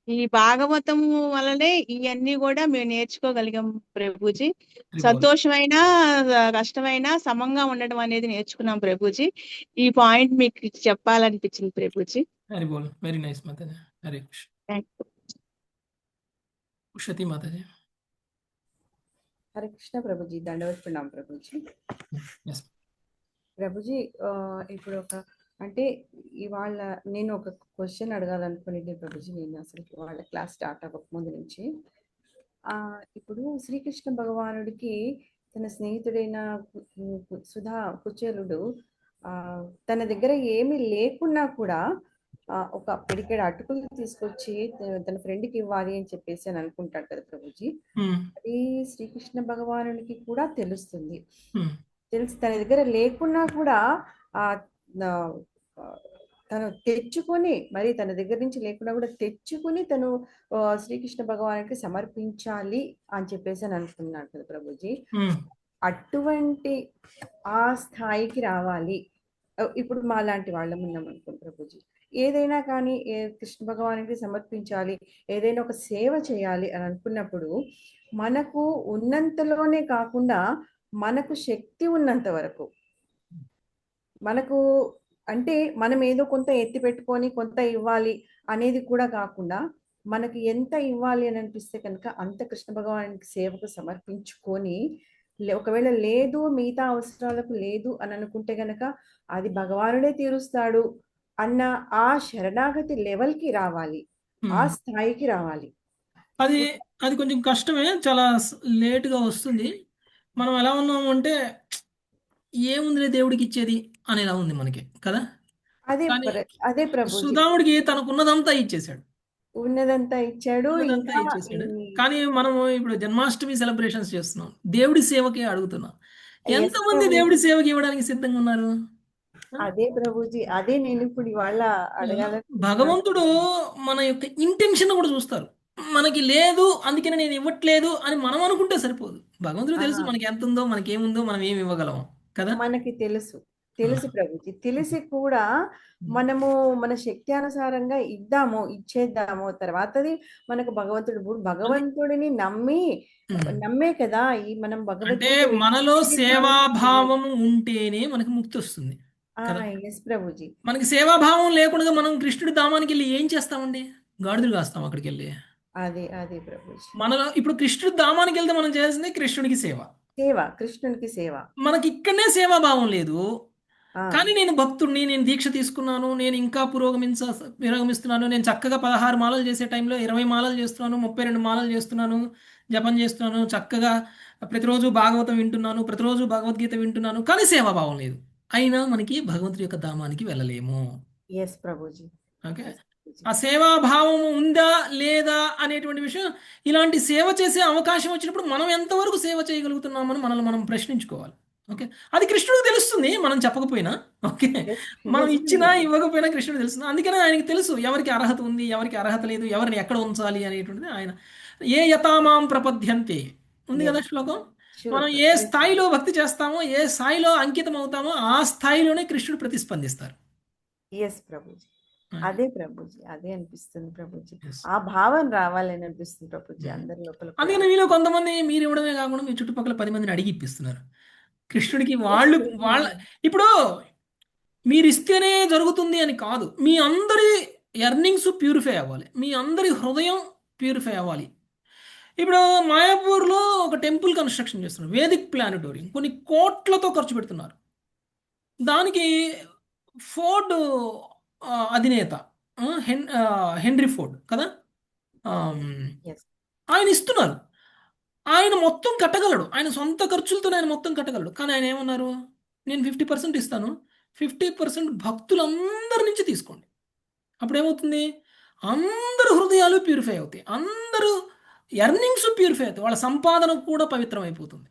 ఈ భాగవతం వల్లనే ఇవన్నీ కూడా మేము నేర్చుకోగలిగాం ప్రభుజీ. సంతోషమైన కష్టమైన సమంగా ఉండడం అనేది నేర్చుకున్నాం ప్రభుజీ. ఈ పాయింట్ మీకు చెప్పాలనిపించింది Prabhuji. Hari Bol. Very nice Mataji. Hare Krishna. Thank you. Ushati Mataji. Hare Krishna Prabhuji. దండవత్ ప్రణాం ప్రభుజీ. ఎస్. ప్రభుజీ ఇప్పుడు అంటే ఇవాళ నేను ఒక క్వశ్చన్ అడగాలనుకునేది ప్రభుజీ. నేను అసలు వాళ్ళ క్లాస్ స్టార్ట్ అవ్వక ముందు నుంచి ఇప్పుడు శ్రీకృష్ణ భగవానుడికి తన స్నేహితుడైన సుధా కుచేలుడు తన దగ్గర ఏమీ లేకున్నా కూడా ఒక పిడికెడు అటుకులు తీసుకొచ్చి తన ఫ్రెండ్కి ఇవ్వాలి అని చెప్పేసి అని అనుకుంటాడు కదా ప్రభుజీ. అది శ్రీకృష్ణ భగవానుడికి కూడా తెలుస్తుంది. తెలిసి తన దగ్గర లేకున్నా కూడా తను తెచ్చుకొని, మరి తన దగ్గర నుంచి లేకుండా కూడా తెచ్చుకుని తను శ్రీకృష్ణ భగవానుడికి సమర్పించాలి అని చెప్పేసి అని అనుకున్నాడు కదా ప్రభుజీ. అటువంటి ఆ స్థాయికి రావాలి. ఇప్పుడు మా లాంటి వాళ్ళం ఉన్నాం అనుకోండి ప్రభుజీ, ఏదైనా కానీ కృష్ణ భగవానుడికి సమర్పించాలి, ఏదైనా ఒక సేవ చేయాలి అని అనుకున్నప్పుడు మనకు ఉన్నంతలోనే కాకుండా మనకు శక్తి ఉన్నంత వరకు, మనకు అంటే మనం ఏదో కొంత ఎత్తి పెట్టుకొని కొంత ఇవ్వాలి అనేది కూడా కాకుండా మనకు ఎంత ఇవ్వాలి అని అనిపిస్తే కనుక అంత కృష్ణ భగవానుడికి సేవకు సమర్పించుకొని, ఒకవేళ లేదు మిగతా అవసరాలకు లేదు అని అనుకుంటే కనుక అది భగవానుడే తీరుస్తాడు అన్న ఆ శరణాగతి లెవెల్కి రావాలి, ఆ స్థాయికి రావాలి. అది కొంచెం కష్టమే, చాలా లేటుగా వస్తుంది. మనం ఎలా ఉన్నాము అంటే ఏముందిలే దేవుడికి ఇచ్చేది అనేలా ఉంది మనకి కదా. అదే ప్రభు, సుధాముడికి తనకున్నదంతా ఇచ్చేసాడు, ఉన్నదంతా ఇచ్చాడు. కానీ మనము ఇప్పుడు జన్మాష్టమి సెలబ్రేషన్స్ చేస్తున్నాం, దేవుడి సేవకి అడుగుతున్నాం. ఎంతమంది దేవుడి సేవకి ఇవ్వడానికి సిద్ధంగా ఉన్నారు? అదే ప్రభుజీ, అదే నేను ఇప్పుడు ఇవాళ అడగాల. భగవంతుడు మన యొక్క ఇంటెన్షన్ కూడా చూస్తారు. మనకి లేదు అందుకని నేను ఇవ్వట్లేదు అని మనం అనుకుంటే సరిపోదు. భగవంతుడు తెలుసు మనకి ఎంత ఉందో, మనకి ఏముందో, మనం ఏమి ఇవ్వగలము కదా. మనకి తెలుసు ప్రభుజీ. తెలిసి కూడా మనము మన శక్తి అనుసారంగా ఇచ్చేద్దాము. తర్వాతది మనకు భగవంతుడిని నమ్మే కదా ఈ మనం అంటే మనలో సేవాభావం ఉంటేనే మనకి ముక్తి వస్తుంది. ఎస్ ప్రభుజీ. మనకి సేవాభావం లేకుండా మనం కృష్ణుడి ధామానికి వెళ్ళి ఏం చేస్తామండి? గాడిదలు కాస్తాం అక్కడికి వెళ్ళి. అది ప్రభుజీ. మనలో ఇప్పుడు కృష్ణుడి ధామానికి వెళ్తే మనం చేయాల్సింది కృష్ణుడికి సేవ. కృష్ణునికి సేవ. మనకి ఇక్కడనే సేవాభావం లేదు. ఆ, కానీ నేను భక్తుడిని, నేను దీక్ష తీసుకున్నాను, నేను ఇంకా పురోగమిస్తున్నాను, నేను చక్కగా 16 మాలలు చేసే టైంలో 20 మాలలు చేస్తున్నాను, 32 మాలలు చేస్తున్నాను, జపం చేస్తున్నాను, చక్కగా ప్రతిరోజు భాగవతం వింటున్నాను, ప్రతిరోజు భగవద్గీత వింటున్నాను, కానీ సేవాభావం లేదు. అయినా మనకి భగవంతుడి యొక్క ధామానికి వెళ్ళలేము. Yes Prabhuji. Okay, Yes, Prabhuji. ఆ సేవాభావం ఉందా లేదా అనేటువంటి విషయం, ఇలాంటి సేవ చేసే అవకాశం వచ్చినప్పుడు మనం ఎంతవరకు సేవ చేయగలుగుతున్నామని మనల్ని మనం ప్రశ్నించుకోవాలి. ఓకే, అది కృష్ణుడికి తెలుస్తుంది, మనం చెప్పకపోయినా. ఓకే, Yes, మనం yes, ఇచ్చినా ప్రభుజీ. ఇవ్వకపోయినా కృష్ణుడు తెలుస్తుంది. అందుకనే ఆయనకి తెలుసు ఎవరికి అర్హత ఉంది, ఎవరికి అర్హత లేదు, ఎవరిని ఎక్కడ ఉంచాలి అనేటువంటిది ఆయన. ఏ యథామాం ప్రపద్యంతే ఉంది కదా Yes, శ్లోకం. sure, మనం ఏ yes, స్థాయిలో భక్తి చేస్తామో, ఏ స్థాయిలో అంకితం అవుతామో ఆ స్థాయిలోనే కృష్ణుడు ప్రతిస్పందిస్తారు. ఎస్ ప్రభుజీ. అదే ప్రభుజీ, అదే అనిపిస్తుంది ప్రభుజీ. Yes. ఆ భావన రావాలని అనిపిస్తుంది ప్రభుజీ అందరి లోపల కూడా. అందుకని మీలో కొంతమంది మీరు ఇవ్వడమే కాకుండా మీ చుట్టుపక్కల 10 మందిని అడిగి ఇప్పిస్తున్నారు. కృష్ణుడికి వాళ్ళ ఇప్పుడు మీరు ఇస్తేనే జరుగుతుంది అని కాదు, మీ అందరి ఎర్నింగ్స్ ప్యూరిఫై అవ్వాలి, మీ అందరి హృదయం ప్యూరిఫై అవ్వాలి. ఇప్పుడు మాయాపూర్లో ఒక టెంపుల్ కన్స్ట్రక్షన్ చేస్తున్నారు, వేదిక్ ప్లానిటోరియం, కొన్ని కోట్లతో ఖర్చు పెడుతున్నారు. దానికి ఫోర్డ్ అధినేత హెన్రీ ఫోర్డ్ కదా, Yes. ఆయన ఇస్తున్నారు. ఆయన మొత్తం కట్టగలడు, ఆయన సొంత ఖర్చులతో ఆయన మొత్తం కట్టగలడు. కానీ ఆయన ఏమన్నారు, నేను 50% ఇస్తాను, 50% భక్తులందరి నుంచి తీసుకోండి. అప్పుడు ఏమవుతుంది, అందరు హృదయాలు ప్యూరిఫై అవుతాయి, అందరూ ఎర్నింగ్స్ ప్యూరిఫై అవుతాయి, వాళ్ళ సంపాదన కూడా పవిత్రం అయిపోతుంది,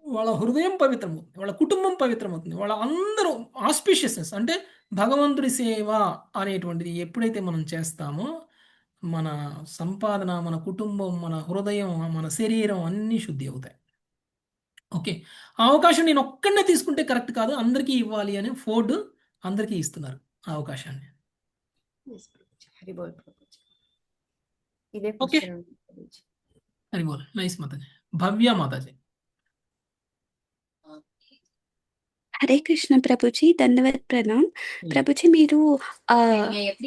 వాళ్ళ హృదయం పవిత్రమవుతుంది, వాళ్ళ కుటుంబం పవిత్రమవుతుంది, వాళ్ళ అందరూ ఆస్పిషియస్నెస్ అంటే భగవంతుడి సేవ అనేటువంటిది ఎప్పుడైతే మనం చేస్తామో మన సంపాదన, మన కుటుంబం, మన హృదయం, మన శరీరం అన్నీ శుద్ధి అవుతాయి. ఓకే, ఆ అవకాశం నేను ఒక్కడనే తీసుకుంటే కరెక్ట్ కాదు, అందరికీ ఇవ్వాలి అని ఫోర్డ్ అందరికీ ఇస్తున్నారు ఆ అవకాశాన్ని. Yes, ప్రభుజీ. హరి బోల్ ప్రభుజీ. ఇదే ఓకే, క్వశ్చన్ ఉంది ప్రభుజీ. హరి బోల్. నైస్ మాతాజీ. భవ్య మాతాజీ. హరే కృష్ణ ప్రభుజీ, దండవత్ ప్రణామ్. ప్రభుజీ, మీరు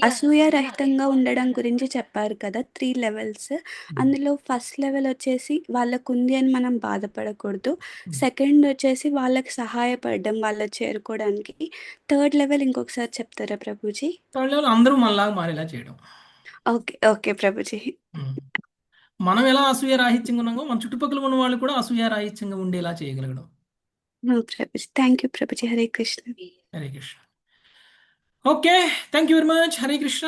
అసూయ రహితంగా ఉండడం గురించి చెప్పారు కదా, 3 లెవెల్స్. అందులో ఫస్ట్ లెవెల్ వచ్చేసి వాళ్ళకు ఉంది అని మనం బాధపడకూడదు, సెకండ్ వచ్చేసి వాళ్ళకి సహాయపడడం వాళ్ళకి చేరుకోవడానికి, థర్డ్ లెవెల్ ఇంకొకసారి చెప్తారా ప్రభుజీ? థర్డ్ లెవెల్ అందరూ మనలాగా మారేలా చేయడం. Okay okay Prabhuji. మనం ఎలా అసూయ రాహిత్యంగా ఉన్నామో మన చుట్టుపక్కల ఉన్న వాళ్ళు కూడా అసూయ రాహిత్యంగా ఉండేలా చేయగలగడం. Prabhuji, thank you Prabhuji. Hare Krishna. Hare Krishna. Okay, thank you very much. Hare Krishna.